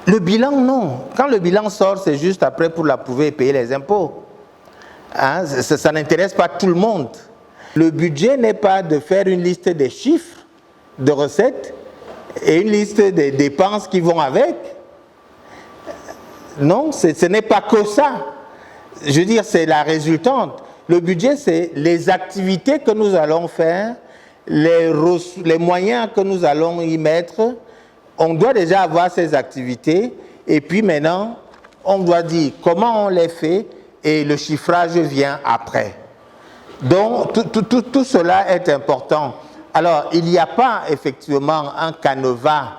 Le bilan, non. Quand le bilan sort, c'est juste après pour l'approuver et payer les impôts. Hein? Ça n'intéresse pas tout le monde. Le budget n'est pas de faire une liste des chiffres, de recettes, et une liste des dépenses qui vont avec. Non, ce n'est pas que ça. Je veux dire, c'est la résultante. Le budget, c'est les activités que nous allons faire, les moyens que nous allons y mettre. On doit déjà avoir ces activités et puis maintenant, on doit dire comment on les fait et le chiffrage vient après. Donc, tout cela est important. Alors, il n'y a pas effectivement un canevas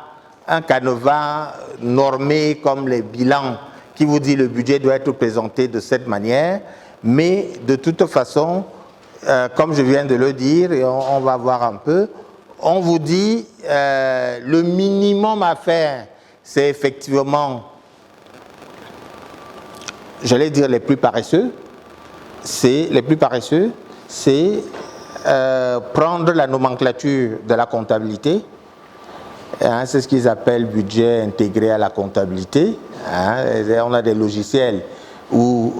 normé comme les bilans qui vous dit le budget doit être présenté de cette manière, mais de toute façon, comme je viens de le dire, et on va voir un peu, on vous dit le minimum à faire, c'est effectivement, j'allais dire les plus paresseux, c'est prendre la nomenclature de la comptabilité, hein, c'est ce qu'ils appellent budget intégré à la comptabilité. Hein, on a des logiciels ou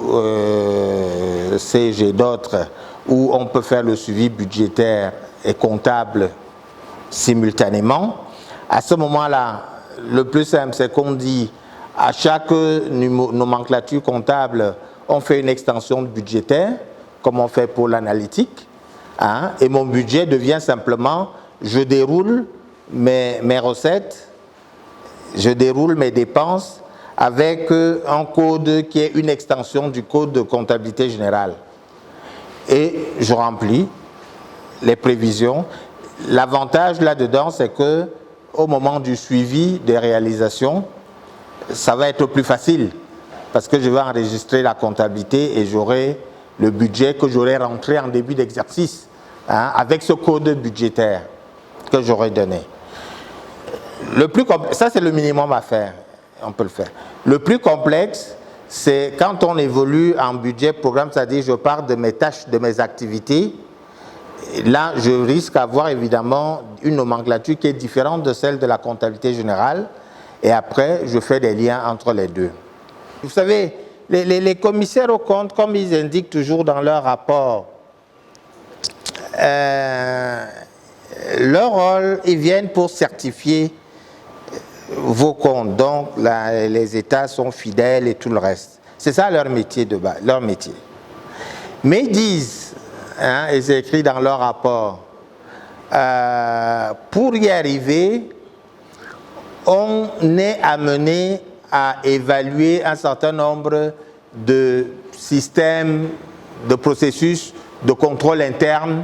CG d'autres où on peut faire le suivi budgétaire et comptable simultanément. À ce moment-là, le plus simple, c'est qu'on dit à chaque nomenclature comptable, on fait une extension budgétaire, comme on fait pour l'analytique, hein, et mon budget devient simplement, je déroule mes recettes, je déroule mes dépenses avec un code qui est une extension du code de comptabilité générale. Et je remplis les prévisions. L'avantage là-dedans, c'est que au moment du suivi des réalisations, ça va être plus facile parce que je vais enregistrer la comptabilité et j'aurai le budget que j'aurai rentré en début d'exercice, hein, avec ce code budgétaire que j'aurai donné. Ça, c'est le minimum à faire. On peut le faire. Le plus complexe, c'est quand on évolue en budget programme, c'est-à-dire je pars de mes tâches, de mes activités. Là, je risque d'avoir évidemment une nomenclature qui est différente de celle de la comptabilité générale. Et après, je fais des liens entre les deux. Vous savez, les commissaires aux comptes, comme ils indiquent toujours dans leur rapport, leur rôle, ils viennent pour certifier vos comptes. Donc, les États sont fidèles et tout le reste. C'est ça leur métier de base, leur métier. Mais ils disent, hein, et c'est écrit dans leur rapport. Pour y arriver, on est amené à évaluer un certain nombre de systèmes, de processus de contrôle interne,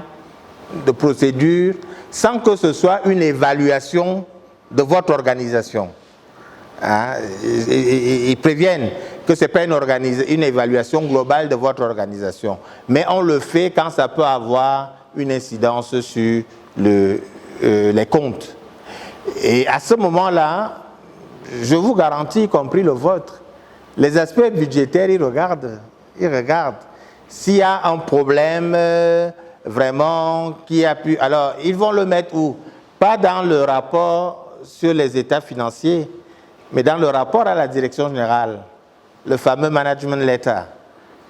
de procédures, sans que ce soit une évaluation de votre organisation. Hein, ils préviennent que ce n'est pas une évaluation globale de votre organisation, mais on le fait quand ça peut avoir une incidence sur les comptes. Et à ce moment-là, je vous garantis, y compris le vôtre, les aspects budgétaires, ils regardent. S'il y a un problème vraiment qui a pu... Alors, ils vont le mettre où? Pas dans le rapport sur les états financiers, mais dans le rapport à la direction générale, le fameux management letter.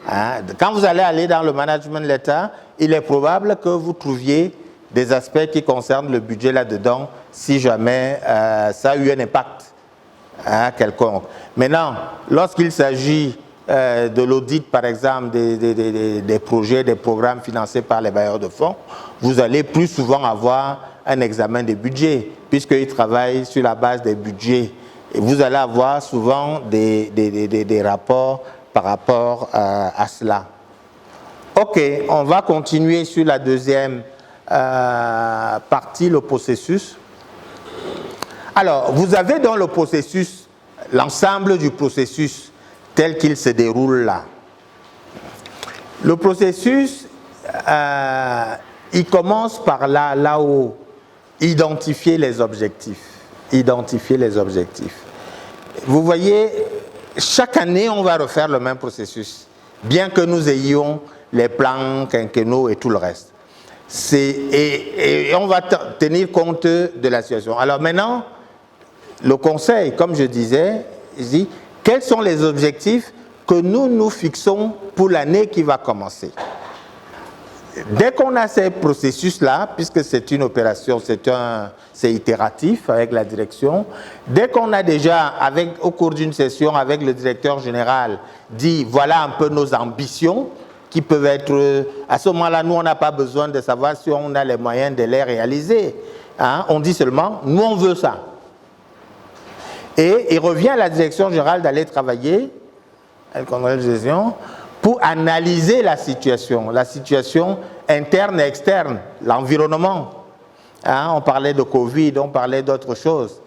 Hein? Quand vous allez aller dans le management letter, il est probable que vous trouviez des aspects qui concernent le budget là-dedans, si jamais ça a eu un impact quelconque. Maintenant, lorsqu'il s'agit de l'audit, par exemple, des projets, des programmes financés par les bailleurs de fonds, vous allez plus souvent avoir un examen des budgets, puisqu'ils travaillent sur la base des budgets. Et vous allez avoir souvent des rapports par rapport à cela. Ok, on va continuer sur la deuxième partie, le processus. Alors, vous avez dans le processus, l'ensemble du processus tel qu'il se déroule là. Le processus, il commence par là-haut, identifier les objectifs. Vous voyez, chaque année, on va refaire le même processus, bien que nous ayons les plans quinquennaux et tout le reste. Et on va tenir compte de la situation. Alors maintenant, le conseil, comme je disais, il dit, quels sont les objectifs que nous nous fixons pour l'année qui va commencer? Dès qu'on a ces processus-là, puisque c'est une opération, c'est itératif avec la direction, dès qu'on a déjà, au cours d'une session avec le directeur général, dit voilà un peu nos ambitions, qui peuvent être, à ce moment-là, nous on n'a pas besoin de savoir si on a les moyens de les réaliser. Hein? On dit seulement, nous on veut ça. Et il revient à la direction générale d'aller travailler, avec le congrès de gestion, pour analyser la situation interne et externe, l'environnement. Hein, on parlait de Covid, on parlait d'autres choses.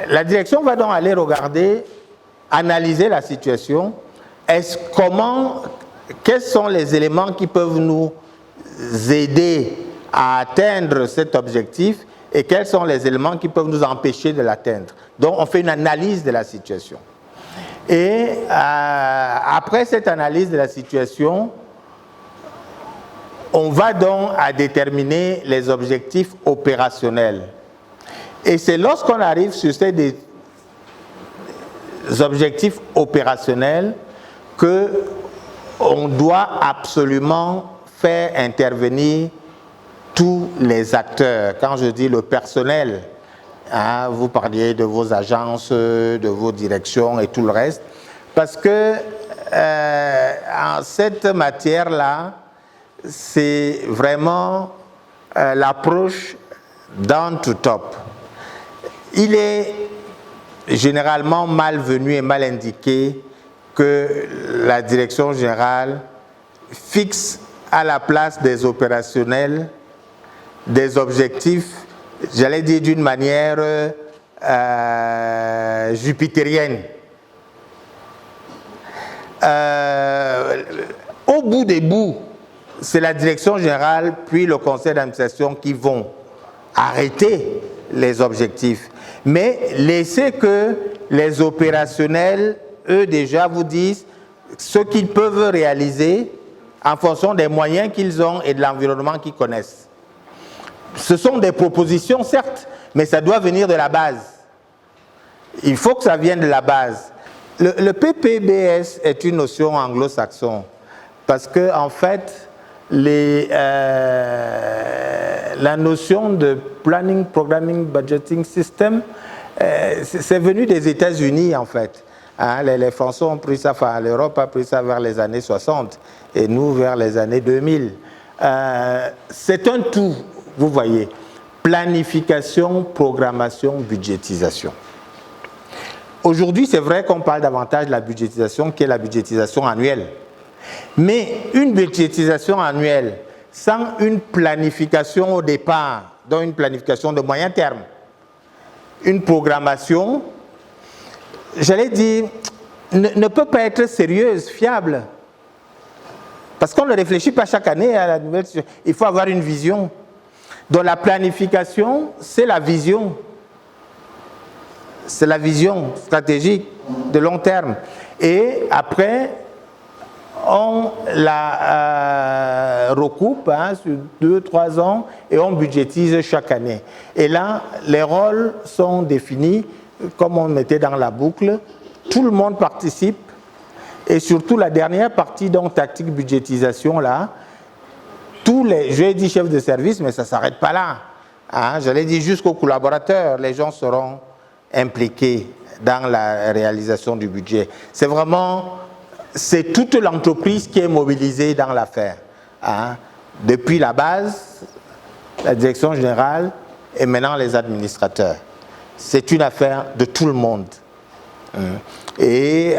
La direction va donc aller regarder, analyser la situation. Quels sont les éléments qui peuvent nous aider à atteindre cet objectif et quels sont les éléments qui peuvent nous empêcher de l'atteindre. Donc on fait une analyse de la situation. Et après cette analyse de la situation, on va donc à déterminer les objectifs opérationnels. Et c'est lorsqu'on arrive sur ces objectifs opérationnels qu'on doit absolument faire intervenir tous les acteurs. Quand je dis le personnel, hein, vous parliez de vos agences, de vos directions et tout le reste, parce que en cette matière-là, c'est vraiment l'approche down to top. Il est généralement malvenu et mal indiqué que la direction générale fixe à la place des opérationnels des objectifs, j'allais dire d'une manière jupitérienne. Au bout des bouts, c'est la direction générale puis le conseil d'administration qui vont arrêter les objectifs. Mais laissez que les opérationnels, eux déjà, vous disent ce qu'ils peuvent réaliser en fonction des moyens qu'ils ont et de l'environnement qu'ils connaissent. Ce sont des propositions, certes, mais ça doit venir de la base. Il faut que ça vienne de la base. Le PPBS est une notion anglo-saxonne parce que, en fait, la notion de Planning, Programming, Budgeting System, c'est venu des États-Unis, en fait. Hein, les Français ont pris ça, enfin l'Europe a pris ça vers les années 60 et nous vers les années 2000. C'est un tout, vous voyez. Planification, programmation, budgétisation. Aujourd'hui, c'est vrai qu'on parle davantage de la budgétisation qui est la budgétisation annuelle. Mais une budgétisation annuelle sans une planification au départ, donc une planification de moyen terme, une programmation, j'allais dire, ne peut pas être sérieuse, fiable. Parce qu'on ne réfléchit pas chaque année à la nouvelle situation. Il faut avoir une vision. Donc la planification, c'est la vision. C'est la vision stratégique de long terme. Et après, on la recoupe sur 2-3 ans et on budgétise chaque année. Et là, les rôles sont définis comme on était dans la boucle. Tout le monde participe. Et surtout la dernière partie, donc tactique budgétisation, là, tous les, je l'ai dit chefs de service, mais ça ne s'arrête pas là. Hein, je l'ai dit jusqu'aux collaborateurs, les gens seront impliqués dans la réalisation du budget. C'est vraiment, c'est toute l'entreprise qui est mobilisée dans l'affaire. Hein, depuis la base, la direction générale et maintenant les administrateurs. C'est une affaire de tout le monde. Et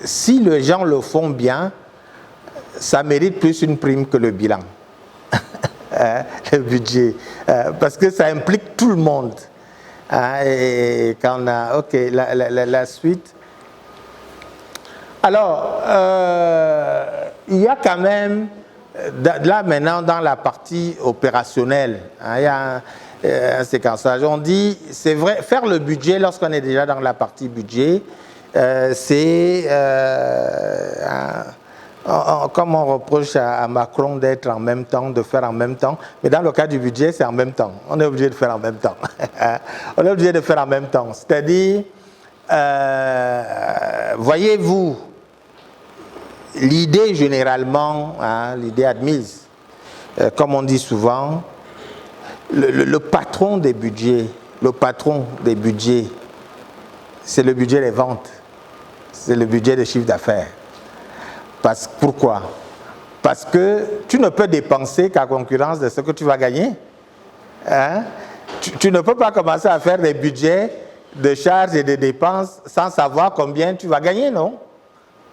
si les gens le font bien, ça mérite plus une prime que le bilan, le budget, parce que ça implique tout le monde. Et quand on a, ok, la suite. Alors, il y a quand même, là maintenant dans la partie opérationnelle, il y a un séquençage. On dit, c'est vrai, faire le budget lorsqu'on est déjà dans la partie budget, c'est comme on reproche à Macron d'être en même temps, de faire en même temps, mais dans le cas du budget, c'est en même temps. On est obligé de faire en même temps. On est obligé de faire en même temps. C'est-à-dire, voyez-vous, l'idée généralement, l'idée admise, comme on dit souvent, le patron des budgets, c'est le budget des ventes, c'est le budget des chiffres d'affaires. Pourquoi? Parce que tu ne peux dépenser qu'à concurrence de ce que tu vas gagner. Hein? Tu ne peux pas commencer à faire des budgets de charges et de dépenses sans savoir combien tu vas gagner, non?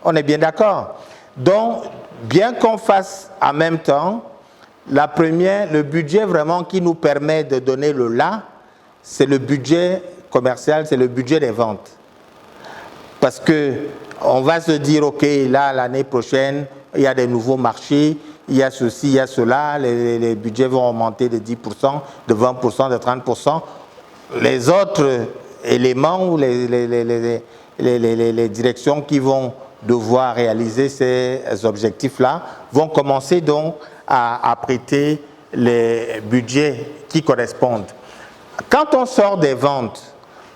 On est bien d'accord. Donc, bien qu'on fasse en même temps, la première, le budget vraiment qui nous permet de donner le là, c'est le budget commercial, c'est le budget des ventes. Parce que on va se dire, ok, là, l'année prochaine, il y a des nouveaux marchés, il y a ceci, il y a cela, les budgets vont augmenter de 10%, de 20%, de 30%. Les autres éléments ou les directions qui vont devoir réaliser ces objectifs-là vont commencer donc à prêter les budgets qui correspondent. Quand on sort des ventes,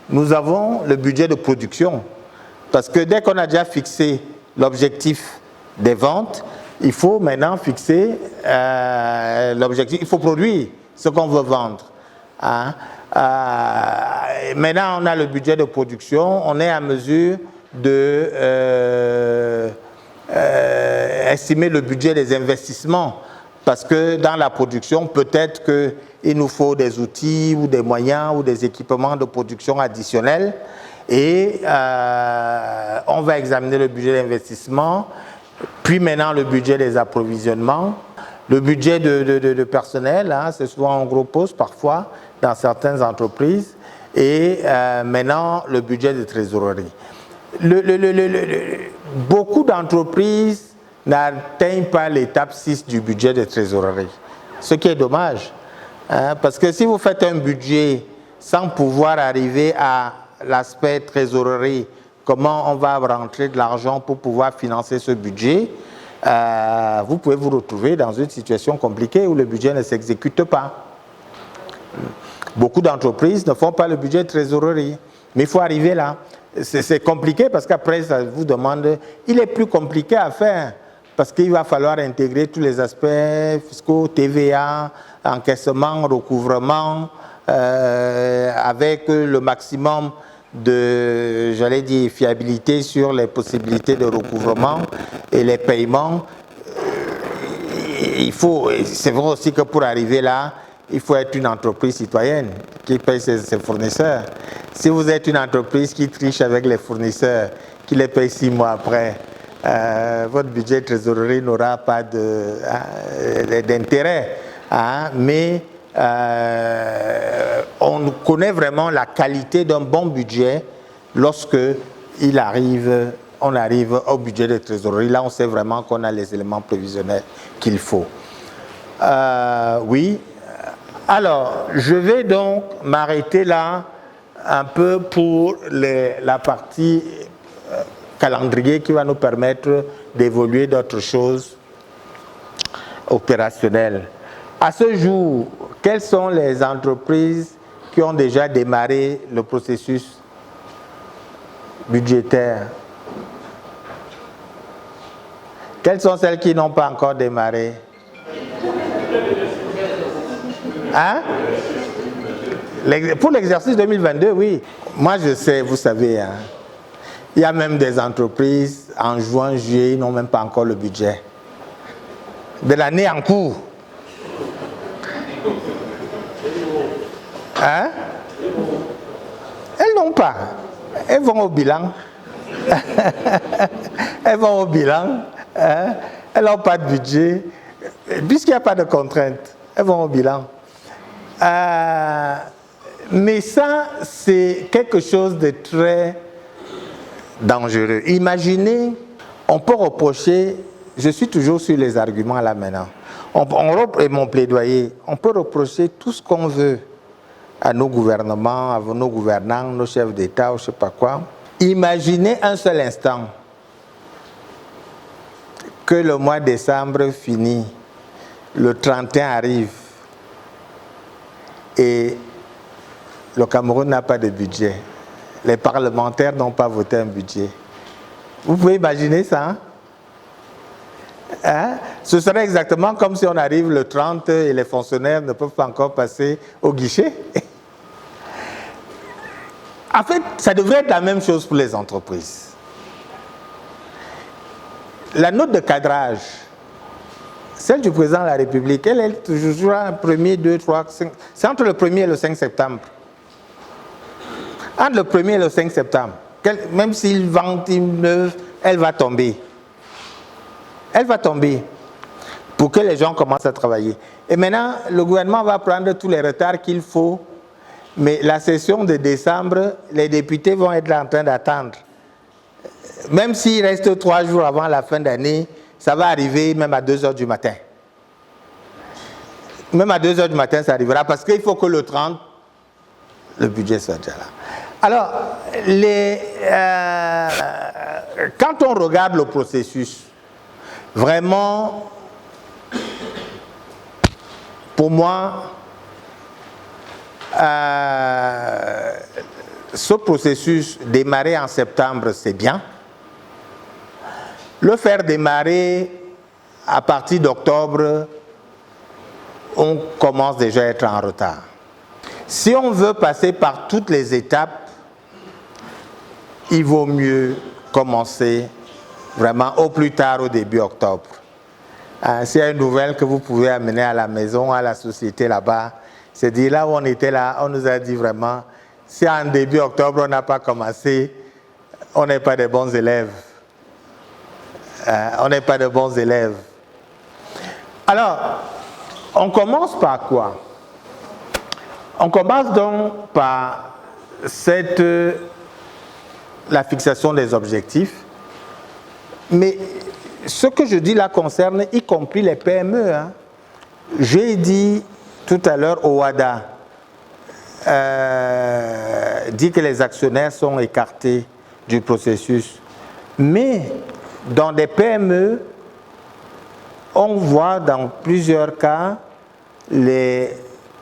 nous avons le budget de production. Parce que dès qu'on a déjà fixé l'objectif des ventes, il faut maintenant fixer l'objectif. Il faut produire ce qu'on veut vendre. Hein? Maintenant, on a le budget de production. On est à mesure de estimer le budget des investissements. Parce que dans la production, peut-être qu'il nous faut des outils ou des moyens ou des équipements de production additionnels. Et on va examiner le budget d'investissement, puis maintenant le budget des approvisionnements, le budget de personnel, hein, c'est souvent en gros poste parfois dans certaines entreprises, et maintenant le budget de trésorerie. Beaucoup d'entreprises n'atteignent pas l'étape 6 du budget de trésorerie, ce qui est dommage, hein, parce que si vous faites un budget sans pouvoir arriver à l'aspect trésorerie, comment on va rentrer de l'argent pour pouvoir financer ce budget, vous pouvez vous retrouver dans une situation compliquée où le budget ne s'exécute pas. Beaucoup d'entreprises ne font pas le budget de trésorerie, mais il faut arriver là. C'est compliqué parce qu'après, ça vous demande, il est plus compliqué à faire parce qu'il va falloir intégrer tous les aspects fiscaux, TVA, encaissement, recouvrement, avec le maximum de, j'allais dire, fiabilité sur les possibilités de recouvrement et les paiements, il faut, c'est vrai aussi que pour arriver là, il faut être une entreprise citoyenne qui paye ses fournisseurs. Si vous êtes une entreprise qui triche avec les fournisseurs, qui les paye 6 mois après, votre budget de trésorerie n'aura pas d'intérêt. Hein, mais on connaît vraiment la qualité d'un bon budget lorsque on arrive au budget de trésorerie. Là, on sait vraiment qu'on a les éléments prévisionnels qu'il faut. Oui. Alors, je vais donc m'arrêter là un peu pour la partie calendrier qui va nous permettre d'évoluer d'autres choses opérationnelles. À ce jour, quelles sont les entreprises qui ont déjà démarré le processus budgétaire? Quelles sont celles qui n'ont pas encore démarré? Hein? Pour l'exercice 2022, oui. Moi, je sais, vous savez, hein, il y a même des entreprises, en juin, juillet, ils n'ont même pas encore le budget de l'année en cours. Hein? Elles n'ont pas. Elles vont au bilan. Elles vont au bilan. Hein? Elles n'ont pas de budget. Puisqu'il n'y a pas de contraintes, elles vont au bilan. Mais ça, c'est quelque chose de très dangereux. Imaginez, on peut reprocher, je suis toujours sur les arguments là maintenant, et mon plaidoyer, on peut reprocher tout ce qu'on veut à nos gouvernements, à nos gouvernants, nos chefs d'État, ou je ne sais pas quoi. Imaginez un seul instant que le mois de décembre finit, le 31 arrive et le Cameroun n'a pas de budget. Les parlementaires n'ont pas voté un budget. Vous pouvez imaginer ça? Hein? Ce serait exactement comme si on arrive le 30 et les fonctionnaires ne peuvent pas encore passer au guichet. En fait, ça devrait être la même chose pour les entreprises. La note de cadrage, celle du président de la République, elle est toujours 1er, 2, 3, 5. C'est entre le 1er et le 5 septembre. Entre le 1er et le 5 septembre, même s'il vend une neuve, elle va tomber. Elle va tomber pour que les gens commencent à travailler. Et maintenant, le gouvernement va prendre tous les retards qu'il faut, mais la session de décembre, les députés vont être en train d'attendre. Même s'il reste 3 jours avant la fin d'année, ça va arriver même à 2 h du matin. Même à 2 h du matin, ça arrivera parce qu'il faut que le 30, le budget soit déjà là. Alors, quand on regarde le processus, vraiment, pour moi, ce processus démarrer en septembre, c'est bien. Le faire démarrer à partir d'octobre, on commence déjà à être en retard. Si on veut passer par toutes les étapes, il vaut mieux commencer vraiment au plus tard au début octobre. S'il y a une nouvelle que vous pouvez amener à la maison, à la société là-bas, c'est dire là où on était là, on nous a dit vraiment, si en début octobre on n'a pas commencé, on n'est pas des bons élèves. On n'est pas de bons élèves. Alors, on commence par quoi? On commence donc par la fixation des objectifs. Mais ce que je dis là concerne y compris les PME. Hein. J'ai dit tout à l'heure au WADA, dit que les actionnaires sont écartés du processus. Mais dans des PME, on voit dans plusieurs cas les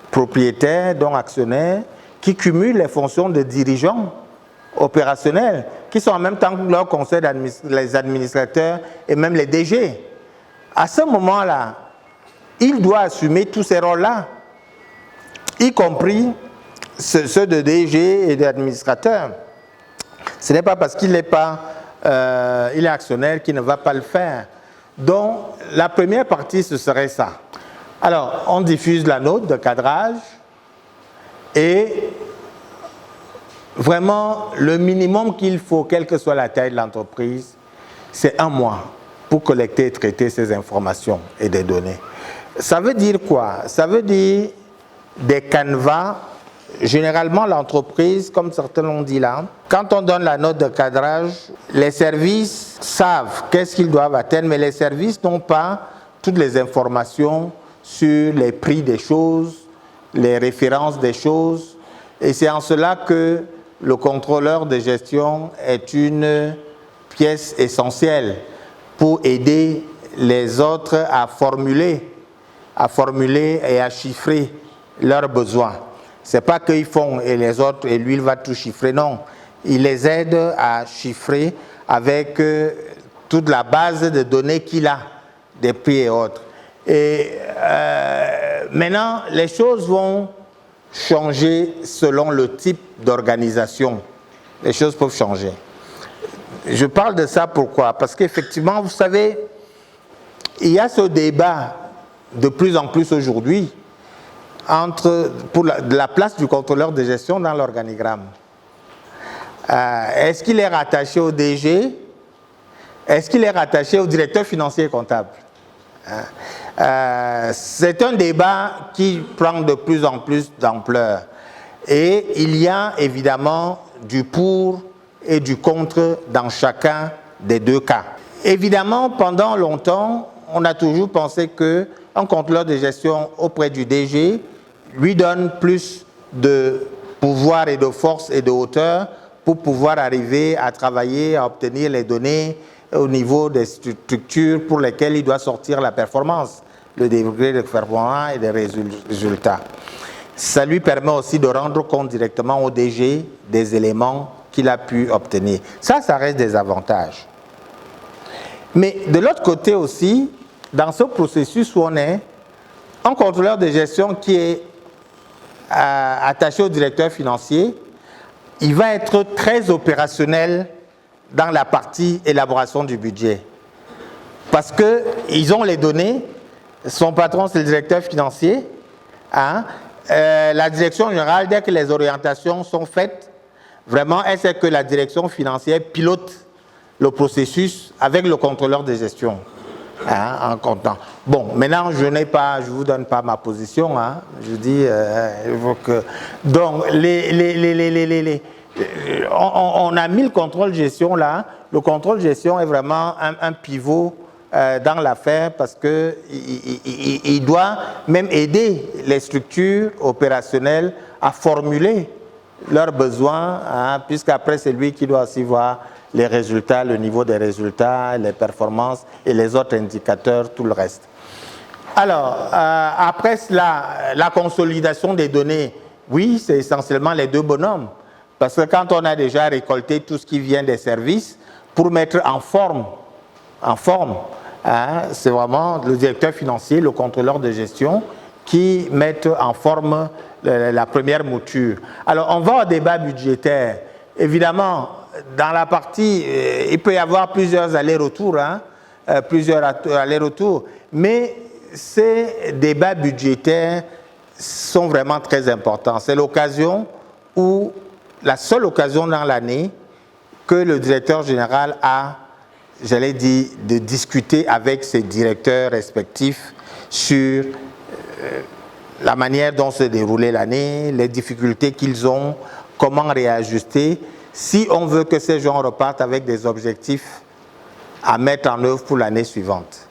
propriétaires, donc actionnaires, qui cumulent les fonctions de dirigeants opérationnels, qui sont en même temps que leur conseil les administrateurs et même les DG. À ce moment-là, il doit assumer tous ces rôles-là, y compris ceux de DG et d'administrateurs. Ce n'est pas parce qu'il n'est pas, il est actionnaire qu'il ne va pas le faire. Donc, la première partie, ce serait ça. Alors, on diffuse la note de cadrage et vraiment, le minimum qu'il faut, quelle que soit la taille de l'entreprise, c'est 1 mois pour collecter et traiter ces informations et des données. Ça veut dire quoi? Ça veut dire des canevas. Généralement, l'entreprise, comme certains l'ont dit là, quand on donne la note de cadrage, les services savent qu'est-ce qu'ils doivent atteindre, mais les services n'ont pas toutes les informations sur les prix des choses, les références des choses. Et c'est en cela que le contrôleur de gestion est une pièce essentielle pour aider les autres à formuler et à chiffrer leurs besoins. Ce n'est pas qu'ils font et les autres, et lui, il va tout chiffrer, non. Il les aide à chiffrer avec toute la base de données qu'il a, des prix et autres. Et maintenant, les choses vont changer selon le type d'organisation. Les choses peuvent changer. Je parle de ça pourquoi? Parce qu'effectivement, vous savez, il y a ce débat de plus en plus aujourd'hui pour la place du contrôleur de gestion dans l'organigramme. Est-ce qu'il est rattaché au DG? Est-ce qu'il est rattaché au directeur financier et comptable? C'est un débat qui prend de plus en plus d'ampleur. Et il y a évidemment du pour et du contre dans chacun des deux cas. Évidemment, pendant longtemps, on a toujours pensé qu'un contrôleur de gestion auprès du DG lui donne plus de pouvoir et de force et de hauteur pour pouvoir arriver à travailler, à obtenir les données au niveau des structures pour lesquelles il doit sortir la performance, le degré de performance et des résultats. Ça lui permet aussi de rendre compte directement au DG des éléments qu'il a pu obtenir. Ça reste des avantages. Mais de l'autre côté aussi, dans ce processus où on est, un contrôleur de gestion qui est attaché au directeur financier, il va être très opérationnel dans la partie élaboration du budget. Parce qu'ils ont les données, son patron c'est le directeur financier, la direction générale, dès que les orientations sont faites, vraiment, elle sait que la direction financière pilote le processus avec le contrôleur de gestion. En comptant. Bon, maintenant, je ne vous donne pas ma position. Je dis, il faut que... Donc, on a mis le contrôle de gestion là. Le contrôle de gestion est vraiment un pivot dans l'affaire parce qu'il doit même aider les structures opérationnelles à formuler leurs besoins, puisqu'après, c'est lui qui doit aussi voir les résultats, le niveau des résultats, les performances et les autres indicateurs, tout le reste. Alors, après cela, la consolidation des données, oui, c'est essentiellement les deux bonhommes. Parce que quand on a déjà récolté tout ce qui vient des services, pour mettre en forme, c'est vraiment le directeur financier, le contrôleur de gestion, qui mettent en forme la première mouture. Alors, on va au débat budgétaire. Évidemment, dans la partie, il peut y avoir plusieurs allers-retours, mais ces débats budgétaires sont vraiment très importants. C'est l'occasion où, la seule occasion dans l'année que le directeur général a, j'allais dire, de discuter avec ses directeurs respectifs sur la manière dont se déroulait l'année, les difficultés qu'ils ont, comment réajuster, si on veut que ces gens repartent avec des objectifs à mettre en œuvre pour l'année suivante.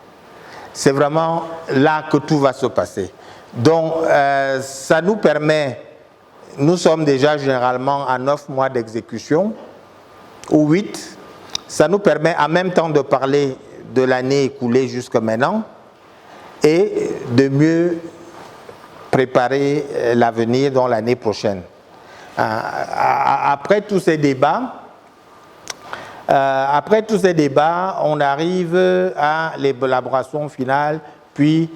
C'est vraiment là que tout va se passer. Donc, ça nous permet, nous sommes déjà généralement à 9 mois d'exécution, ou 8, ça nous permet en même temps de parler de l'année écoulée jusqu'à maintenant et de mieux préparer l'avenir dans l'année prochaine. Après tous ces débats, on arrive à l'élaboration finale, puis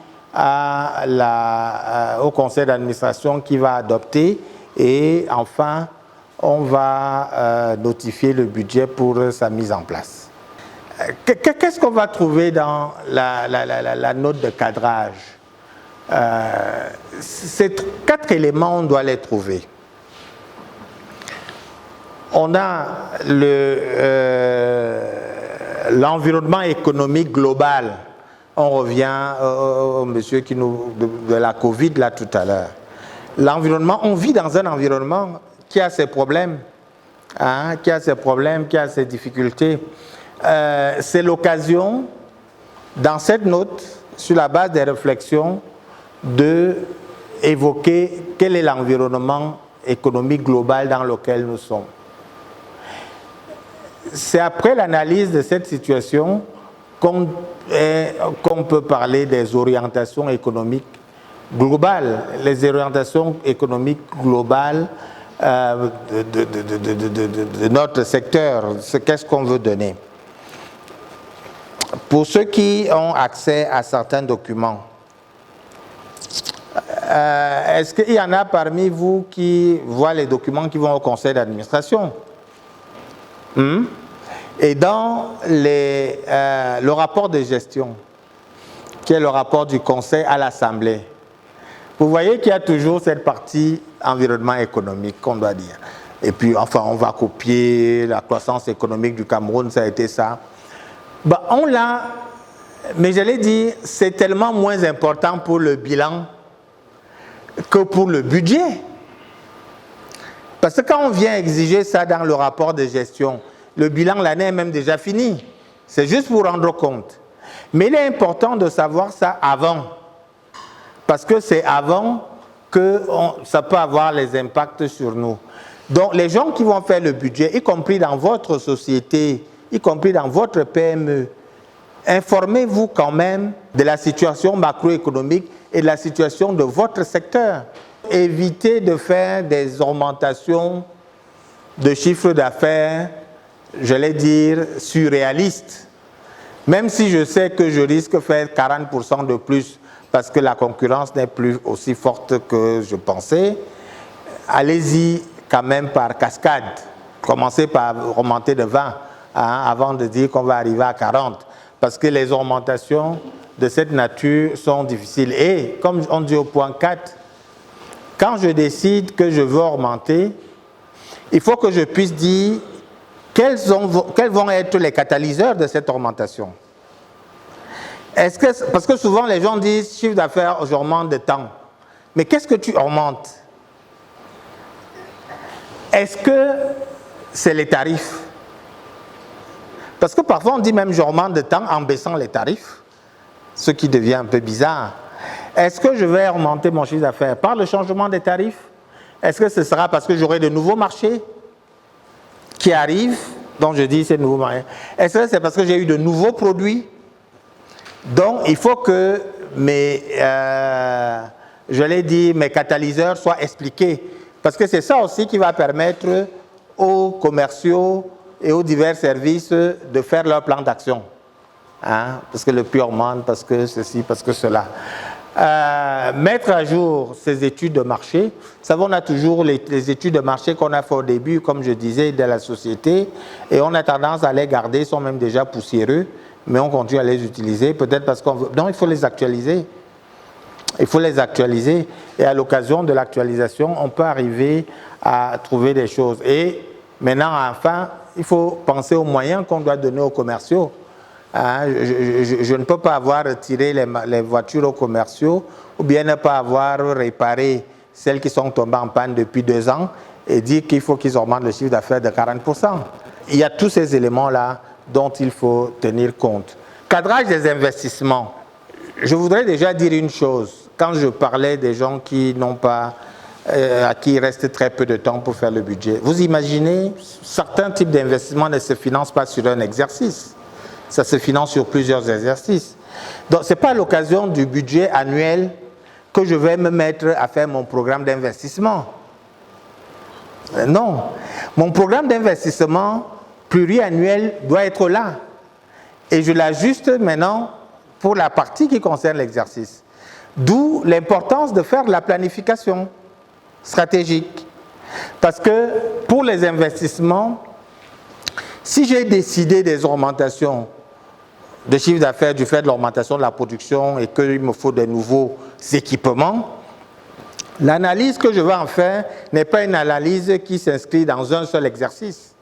au conseil d'administration qui va adopter, et enfin, on va notifier le budget pour sa mise en place. Qu'est-ce qu'on va trouver dans la note de cadrage? Ces 4 éléments, on doit les trouver. On a l'environnement économique global. On revient au monsieur de la Covid là tout à l'heure. L'environnement, on vit dans un environnement qui a ses problèmes, qui a ses difficultés. C'est l'occasion, dans cette note, sur la base des réflexions, d'évoquer quel est l'environnement économique global dans lequel nous sommes. C'est après l'analyse de cette situation qu'on peut parler des orientations économiques globales, les orientations économiques globales de notre secteur, qu'est-ce qu'on veut donner. Pour ceux qui ont accès à certains documents, est-ce qu'il y en a parmi vous qui voient les documents qui vont au conseil d'administration? Et dans le rapport de gestion, qui est le rapport du conseil à l'Assemblée, vous voyez qu'il y a toujours cette partie environnement économique qu'on doit dire. Et puis, enfin, on va copier la croissance économique du Cameroun, ça a été ça. Ben, on l'a, mais je l'ai dit, c'est tellement moins important pour le bilan que pour le budget. Parce que quand on vient exiger ça dans le rapport de gestion, le bilan, l'année est même déjà finie. C'est juste pour rendre compte. Mais il est important de savoir ça avant. Parce que c'est avant que ça peut avoir les impacts sur nous. Donc, les gens qui vont faire le budget, y compris dans votre société, y compris dans votre PME, informez-vous quand même de la situation macroéconomique et de la situation de votre secteur. Évitez de faire des augmentations de chiffre d'affaires, je vais dire, surréalistes. Même si je sais que je risque de faire 40% de plus parce que la concurrence n'est plus aussi forte que je pensais, allez-y quand même par cascade. Commencez par remonter de 20 avant de dire qu'on va arriver à 40. Parce que les augmentations de cette nature sont difficiles. Et comme on dit au point 4, quand je décide que je veux augmenter, il faut que je puisse dire quels vont être les catalyseurs de cette augmentation. Parce que souvent les gens disent chiffre d'affaires, j'augmente de temps. Mais qu'est-ce que tu augmentes? Est-ce que c'est les tarifs? Parce que parfois on dit même j'augmente de temps en baissant les tarifs, ce qui devient un peu bizarre. Est-ce que je vais augmenter mon chiffre d'affaires par le changement des tarifs? Est-ce que ce sera parce que j'aurai de nouveaux marchés qui arrivent, donc je dis c'est nouveau marché? Est-ce que c'est parce que j'ai eu de nouveaux produits? Donc il faut que mes catalyseurs soient expliqués. Parce que c'est ça aussi qui va permettre aux commerciaux et aux divers services de faire leur plan d'action. Parce que le prix augmente, parce que ceci, parce que cela. Mettre à jour ces études de marché. Vous savez, on a toujours les études de marché qu'on a fait au début, comme je disais, de la société, et on a tendance à les garder, ils sont même déjà poussiéreux, mais on continue à les utiliser, peut-être parce qu'on veut... Non, il faut les actualiser. Il faut les actualiser, et à l'occasion de l'actualisation, on peut arriver à trouver des choses. Et maintenant, enfin, il faut penser aux moyens qu'on doit donner aux commerciaux. Je ne peux pas avoir retiré les voitures aux commerciaux ou bien ne pas avoir réparé celles qui sont tombées en panne depuis 2 ans et dire qu'il faut qu'ils augmentent le chiffre d'affaires de 40%. Il y a tous ces éléments-là dont il faut tenir compte. Cadrage des investissements. Je voudrais déjà dire une chose. Quand je parlais des gens qui n'ont pas, à qui il reste très peu de temps pour faire le budget, vous imaginez, certains types d'investissements ne se financent pas sur un exercice. Ça se finance sur plusieurs exercices. Donc, ce n'est pas à l'occasion du budget annuel que je vais me mettre à faire mon programme d'investissement. Non. Mon programme d'investissement pluriannuel doit être là. Et je l'ajuste maintenant pour la partie qui concerne l'exercice. D'où l'importance de faire de la planification stratégique. Parce que pour les investissements, si j'ai décidé des augmentations de chiffre d'affaires du fait de l'augmentation de la production et qu'il me faut de nouveaux équipements, l'analyse que je vais en faire n'est pas une analyse qui s'inscrit dans un seul exercice.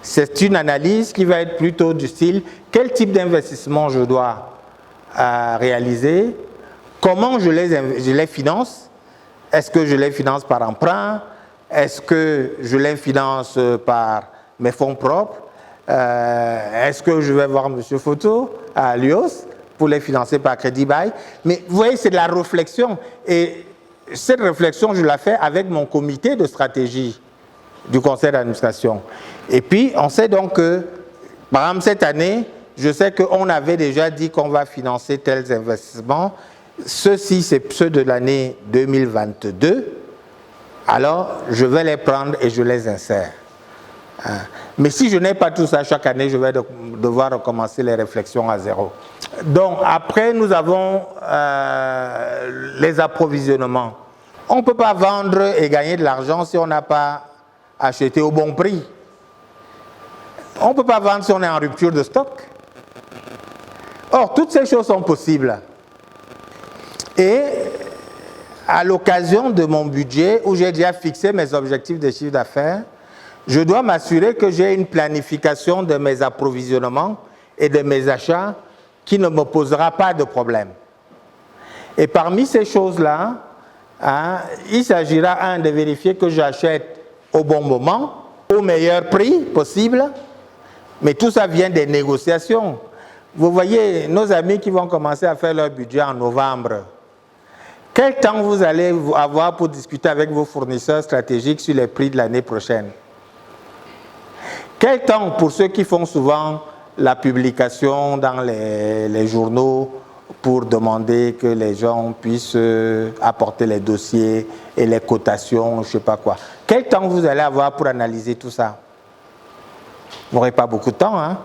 C'est une analyse qui va être plutôt du style quel type d'investissement je dois réaliser, comment je les finance, est-ce que je les finance par emprunt, est-ce que je les finance par mes fonds propres, est-ce que je vais voir M. Photo à Lios pour les financer par crédit bail. Mais vous voyez, c'est de la réflexion. Et cette réflexion, je la fais avec mon comité de stratégie du conseil d'administration. Et puis, on sait donc que, par exemple, cette année, je sais qu'on avait déjà dit qu'on va financer tels investissements. Ceux-ci, c'est ceux de l'année 2022. Alors, je vais les prendre et je les insère. Mais si je n'ai pas tout ça chaque année, je vais devoir recommencer les réflexions à zéro. Donc, après, nous avons les approvisionnements. On ne peut pas vendre et gagner de l'argent si on n'a pas acheté au bon prix. On ne peut pas vendre si on est en rupture de stock. Or, toutes ces choses sont possibles. Et à l'occasion de mon budget, où j'ai déjà fixé mes objectifs de chiffre d'affaires, je dois m'assurer que j'ai une planification de mes approvisionnements et de mes achats qui ne me posera pas de problème. Et parmi ces choses-là, il s'agira, de vérifier que j'achète au bon moment, au meilleur prix possible, mais tout ça vient des négociations. Vous voyez, nos amis qui vont commencer à faire leur budget en novembre, quel temps vous allez avoir pour discuter avec vos fournisseurs stratégiques sur les prix de l'année prochaine? Quel temps pour ceux qui font souvent la publication dans les journaux pour demander que les gens puissent apporter les dossiers et les cotations, je ne sais pas quoi. Quel temps vous allez avoir pour analyser tout ça? Vous n'aurez pas beaucoup de temps. Hein?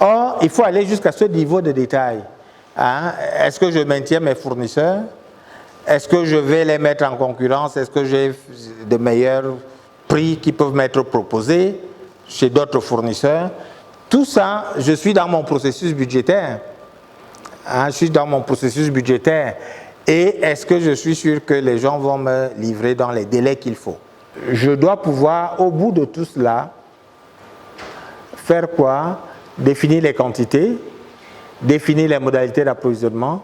Or, il faut aller jusqu'à ce niveau de détail. Est-ce que je maintiens mes fournisseurs? Est-ce que je vais les mettre en concurrence? Est-ce que j'ai de meilleurs prix qui peuvent m'être proposés chez d'autres fournisseurs? Tout ça, je suis dans mon processus budgétaire. Je suis dans mon processus budgétaire. Et est-ce que je suis sûr que les gens vont me livrer dans les délais qu'il faut? Je dois pouvoir, au bout de tout cela, faire quoi? Définir les quantités, définir les modalités d'approvisionnement.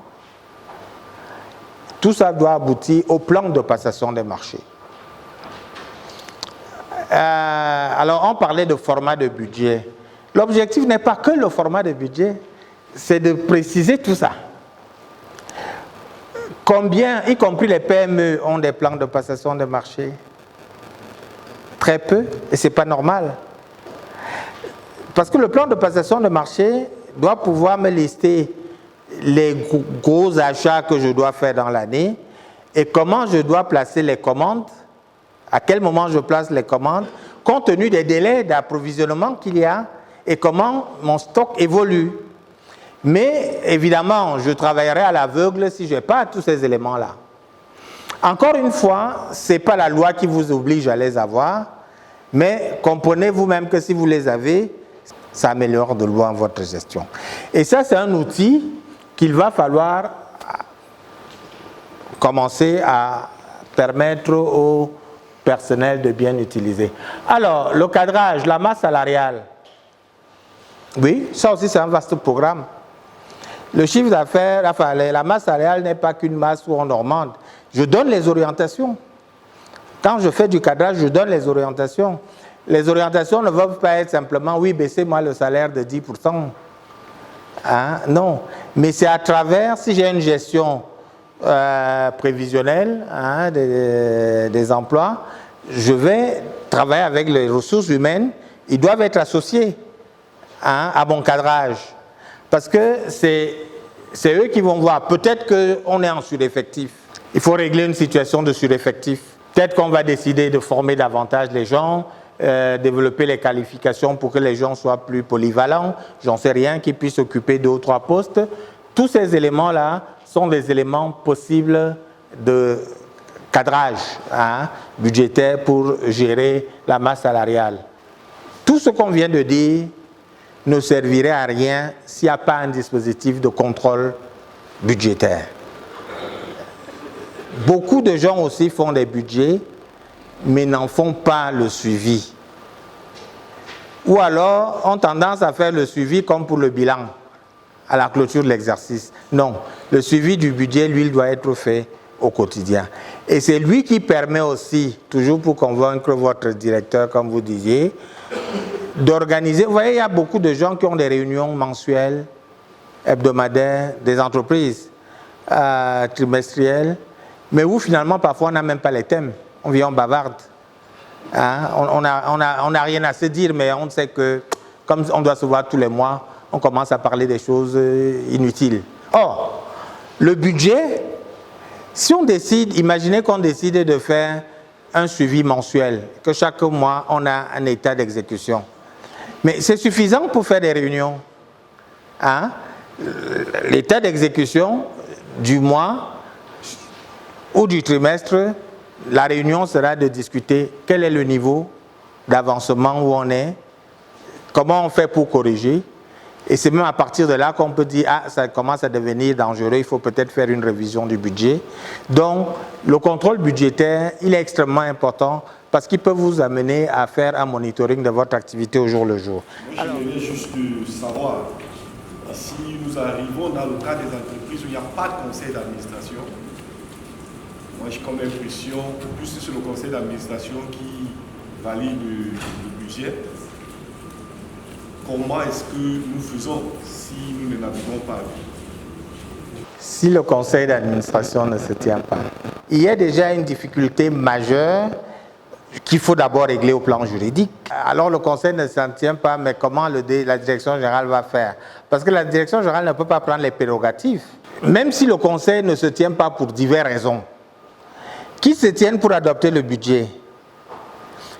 Tout ça doit aboutir au plan de passation des marchés. Alors, on parlait de format de budget. L'objectif n'est pas que le format de budget, c'est de préciser tout ça. Combien, y compris les PME, ont des plans de passation de marché? Très peu, et ce n'est pas normal. Parce que le plan de passation de marché doit pouvoir me lister les gros achats que je dois faire dans l'année et comment je dois placer les commandes, à quel moment je place les commandes, compte tenu des délais d'approvisionnement qu'il y a et comment mon stock évolue. Mais évidemment, je travaillerai à l'aveugle si je n'ai pas tous ces éléments-là. Encore une fois, ce n'est pas la loi qui vous oblige à les avoir, mais comprenez vous-même que si vous les avez, ça améliore de loin votre gestion. Et ça, c'est un outil qu'il va falloir commencer à permettre au personnel de bien utiliser. Alors, le cadrage, la masse salariale. Oui, ça aussi c'est un vaste programme. Le chiffre d'affaires, enfin la masse salariale n'est pas qu'une masse où on demande. Je donne les orientations. Quand je fais du cadrage, je donne les orientations. Les orientations ne peuvent pas être simplement, oui, baissez-moi le salaire de 10%. Non, mais c'est à travers, si j'ai une gestion prévisionnelle des emplois, je vais travailler avec les ressources humaines, ils doivent être associés à mon cadrage. Parce que c'est eux qui vont voir, peut-être qu'on est en sureffectif, il faut régler une situation de sureffectif. Peut-être qu'on va décider de former davantage les gens, développer les qualifications pour que les gens soient plus polyvalents, j'en sais rien, qu'ils puissent occuper 2 ou 3 postes. Tous ces éléments-là sont des éléments possibles de cadrage budgétaire pour gérer la masse salariale. Tout ce qu'on vient de dire ne servirait à rien s'il n'y a pas un dispositif de contrôle budgétaire. Beaucoup de gens aussi font des budgets, mais n'en font pas le suivi. Ou alors ont tendance à faire le suivi comme pour le bilan, à la clôture de l'exercice. Non, le suivi du budget, lui, il doit être fait au quotidien. Et c'est lui qui permet aussi, toujours pour convaincre votre directeur, comme vous disiez, d'organiser. Vous voyez, il y a beaucoup de gens qui ont des réunions mensuelles, hebdomadaires, des entreprises trimestrielles, mais où finalement, parfois, on n'a même pas les thèmes. On vient, on bavarde. On n'a rien à se dire, mais on sait que, comme on doit se voir tous les mois, on commence à parler des choses inutiles. Or, le budget, si on décide, imaginez qu'on décide de faire un suivi mensuel, que chaque mois, on a un état d'exécution. Mais c'est suffisant pour faire des réunions. L'état d'exécution du mois ou du trimestre, la réunion sera de discuter quel est le niveau d'avancement où on est, comment on fait pour corriger. Et c'est même à partir de là qu'on peut dire « Ah, ça commence à devenir dangereux, il faut peut-être faire une révision du budget ». Donc, le contrôle budgétaire, il est extrêmement important parce qu'il peut vous amener à faire un monitoring de votre activité au jour le jour. Moi, j'aimerais juste savoir, si nous arrivons dans le cas des entreprises où il n'y a pas de conseil d'administration, moi j'ai comme l'impression, plus c'est le conseil d'administration qui valide le budget, comment est-ce que nous faisons si nous ne naviguons pas? Si le conseil d'administration ne se tient pas, il y a déjà une difficulté majeure qu'il faut d'abord régler au plan juridique. Alors le conseil ne s'en tient pas, mais comment la direction générale va faire? Parce que la direction générale ne peut pas prendre les prérogatives. Même si le conseil ne se tient pas pour diverses raisons, qui se tiennent pour adopter le budget,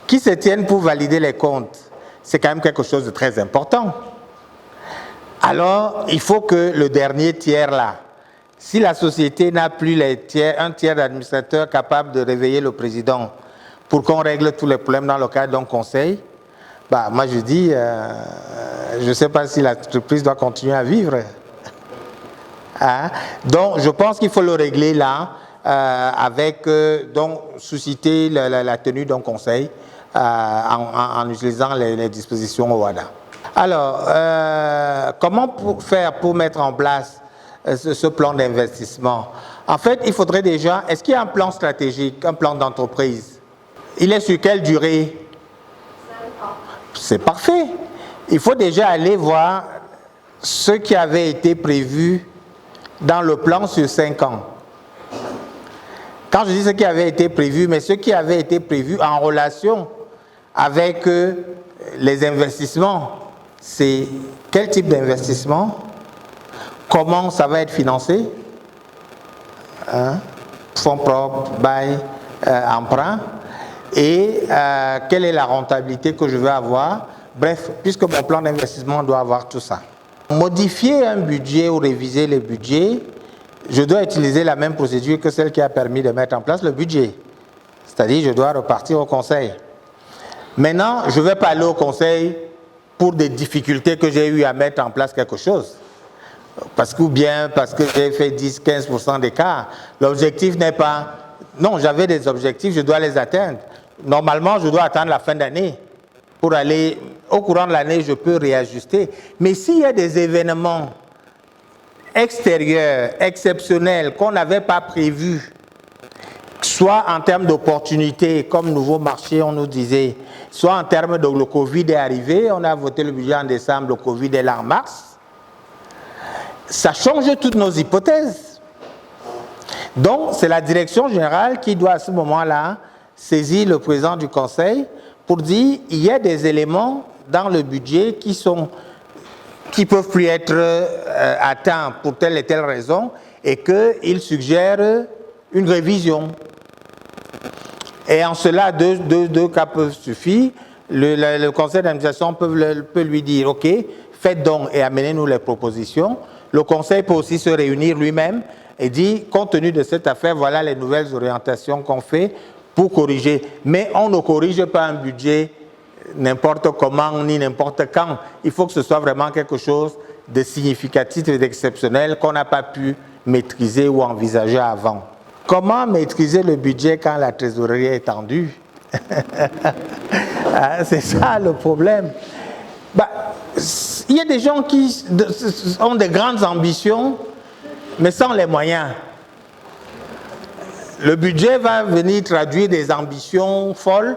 qui se tiennent pour valider les comptes, c'est quand même quelque chose de très important. Alors, il faut que le dernier tiers là, si la société n'a plus un tiers d'administrateurs capable de réveiller le président pour qu'on règle tous les problèmes dans le cadre d'un conseil, moi je dis, je ne sais pas si l'entreprise doit continuer à vivre. Donc, je pense qu'il faut le régler là, avec, donc, susciter la tenue d'un conseil en utilisant les dispositions OHADA. Alors, comment faire pour mettre en place ce plan d'investissement? En fait, il faudrait déjà, est-ce qu'il y a un plan stratégique, un plan d'entreprise? Il est sur quelle durée? C'est parfait. Il faut déjà aller voir ce qui avait été prévu dans le plan sur 5 ans. Quand je dis ce qui avait été prévu, mais ce qui avait été prévu en relation avec les investissements, c'est quel type d'investissement, comment ça va être financé, fonds propres, bail, emprunt, et quelle est la rentabilité que je veux avoir. Bref, puisque mon plan d'investissement doit avoir tout ça. Modifier un budget ou réviser les budgets, je dois utiliser la même procédure que celle qui a permis de mettre en place le budget. C'est-à-dire, je dois repartir au conseil. Maintenant, je ne vais pas aller au conseil pour des difficultés que j'ai eu à mettre en place quelque chose. Parce que j'ai fait 10-15% d'écart. L'objectif n'est pas... Non, j'avais des objectifs, je dois les atteindre. Normalement, je dois attendre la fin d'année pour aller... Au courant de l'année, je peux réajuster. Mais s'il y a des événements extérieurs, exceptionnels, qu'on n'avait pas prévus, soit en termes d'opportunités, comme nouveau marché, on nous disait, soit en termes de le Covid est arrivé, on a voté le budget en décembre, le Covid est là en mars, ça change toutes nos hypothèses. Donc, c'est la direction générale qui doit à ce moment-là saisir le président du conseil pour dire il y a des éléments dans le budget qui peuvent plus être atteints pour telle et telle raison et qu'il suggère une révision. Et en cela, deux cas peuvent suffire. Le conseil d'administration peut lui dire « Ok, faites donc et amenez-nous les propositions ». le conseil peut aussi se réunir lui-même et dire, compte tenu de cette affaire, voilà les nouvelles orientations qu'on fait pour corriger. Mais on ne corrige pas un budget n'importe comment ni n'importe quand. Il faut que ce soit vraiment quelque chose de significatif et d'exceptionnel qu'on n'a pas pu maîtriser ou envisager avant. Comment maîtriser le budget quand la trésorerie est tendue? C'est ça le problème. Il y a des gens qui ont de grandes ambitions, mais sans les moyens. Le budget va venir traduire des ambitions folles,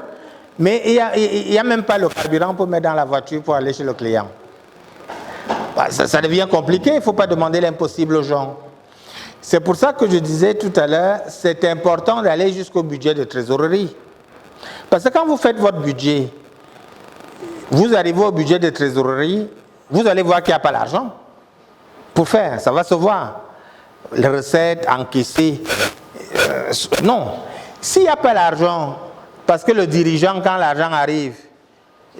mais il n'y a même pas le carburant pour mettre dans la voiture pour aller chez le client. Ça devient compliqué, il ne faut pas demander l'impossible aux gens. C'est pour ça que je disais tout à l'heure, c'est important d'aller jusqu'au budget de trésorerie. Parce que quand vous faites votre budget, vous arrivez au budget de trésorerie, vous allez voir qu'il n'y a pas l'argent pour faire, ça va se voir. Les recettes encaissées, non. S'il n'y a pas l'argent, parce que le dirigeant, quand l'argent arrive,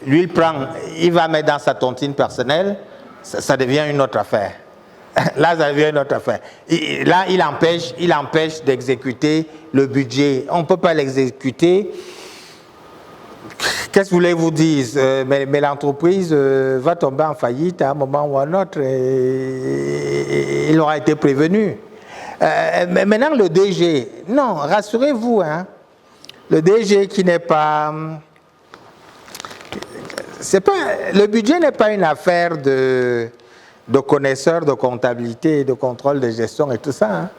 lui il prend, il va mettre dans sa tontine personnelle, ça devient une autre affaire. Là, ça devient une autre affaire. Là, il empêche d'exécuter le budget. On ne peut pas l'exécuter. Qu'est-ce que vous voulez vous dire? Mais l'entreprise va tomber en faillite à un moment ou à un autre. Il aura été prévenu. Mais maintenant, le DG, non, rassurez-vous, hein, le DG qui n'est pas... le budget n'est pas une affaire de connaisseurs de comptabilité, de contrôle de gestion et tout ça. Hein.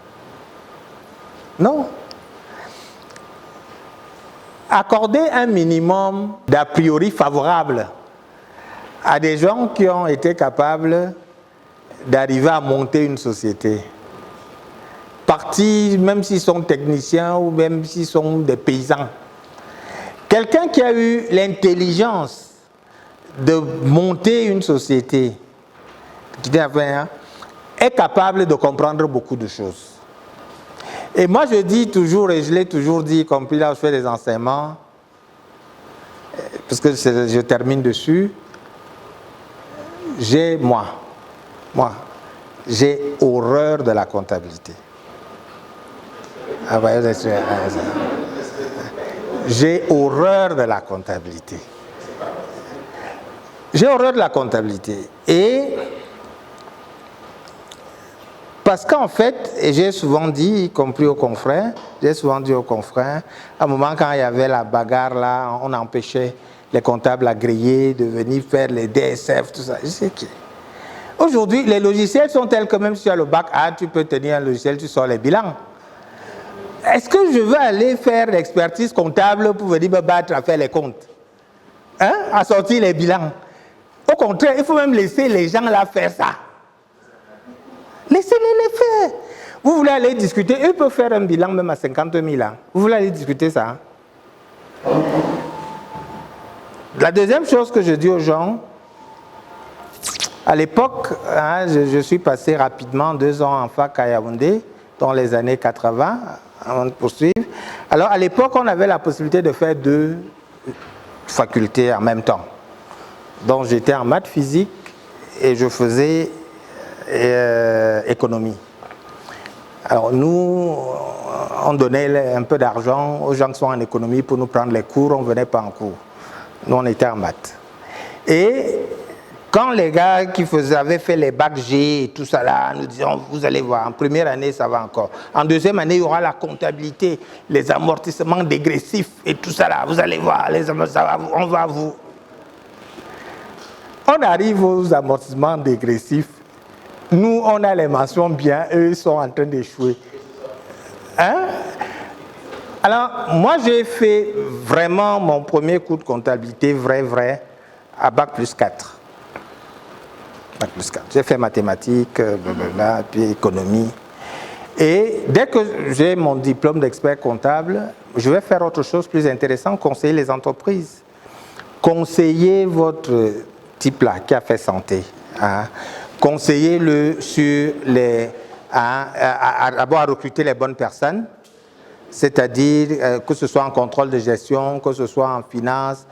Non. Accorder un minimum d'a priori favorable à des gens qui ont été capables d'arriver à monter une société. Partis, même s'ils sont techniciens ou même s'ils sont des paysans. Quelqu'un qui a eu l'intelligence de monter une société, est capable de comprendre beaucoup de choses. Et moi je dis toujours, et je l'ai toujours dit, y compris là où je fais des enseignements, parce que je termine dessus, j'ai horreur de la comptabilité. J'ai horreur de la comptabilité. J'ai horreur de la comptabilité. Et parce qu'en fait, et j'ai souvent dit, y compris aux confrères, à un moment quand il y avait la bagarre là, on empêchait les comptables agréés de venir faire les DSF, tout ça. Je sais que aujourd'hui, les logiciels sont tels que même si tu as le bac A, tu peux tenir un logiciel, tu sors les bilans. Est-ce que je veux aller faire l'expertise comptable pour venir me battre à faire les comptes? Hein? À sortir les bilans? Au contraire, il faut même laisser les gens là faire ça. Laissez-les les faire. Vous voulez aller discuter, eux peuvent faire un bilan même à 50 000 ans. Vous voulez aller discuter ça? La deuxième chose que je dis aux gens, à l'époque, hein, je suis passé rapidement 2 ans en fac à Yaoundé, dans les années 80, avant de poursuivre. Alors à l'époque, on avait la possibilité de faire 2 facultés en même temps. Donc j'étais en maths physique et je faisais économie. Alors nous, on donnait un peu d'argent aux gens qui sont en économie pour nous prendre les cours, on ne venait pas en cours. Nous, on était en maths. Et quand les gars qui avaient fait les bacs G et tout ça là, nous disions, vous allez voir, en première année, ça va encore. En deuxième année, il y aura la comptabilité, les amortissements dégressifs et tout ça là, vous allez voir, on va vous... On arrive aux amortissements dégressifs. Nous, on a les mentions bien, eux, ils sont en train d'échouer. Hein? Alors, moi, j'ai fait vraiment mon premier cours de comptabilité, vrai, à Bac plus 4. Bac plus 4. J'ai fait mathématiques, puis économie. Et dès que j'ai mon diplôme d'expert comptable, je vais faire autre chose plus intéressant, conseiller les entreprises. Conseiller votre type là, qui a fait santé. Hein? Conseillez-le sur d'abord à recruter les bonnes personnes, c'est-à-dire que ce soit en contrôle de gestion, que ce soit en finance,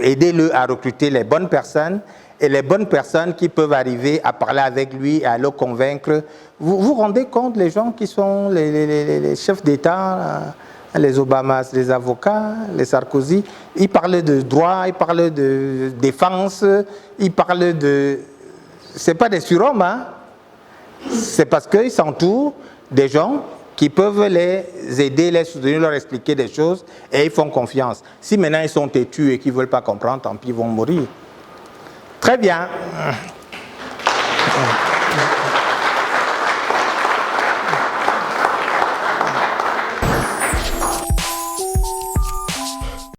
aidez-le à recruter les bonnes personnes et les bonnes personnes qui peuvent arriver à parler avec lui et à le convaincre. Vous vous rendez compte, les gens qui sont les chefs d'État, les Obamas, les avocats, les Sarkozy, ils parlent de droit, ils parlent de défense, ils parlent de... C'est pas des surhommes, hein? C'est parce qu'ils s'entourent des gens qui peuvent les aider, les soutenir, leur expliquer des choses et ils font confiance. Si maintenant ils sont têtus et qu'ils ne veulent pas comprendre, tant pis, ils vont mourir. Très bien.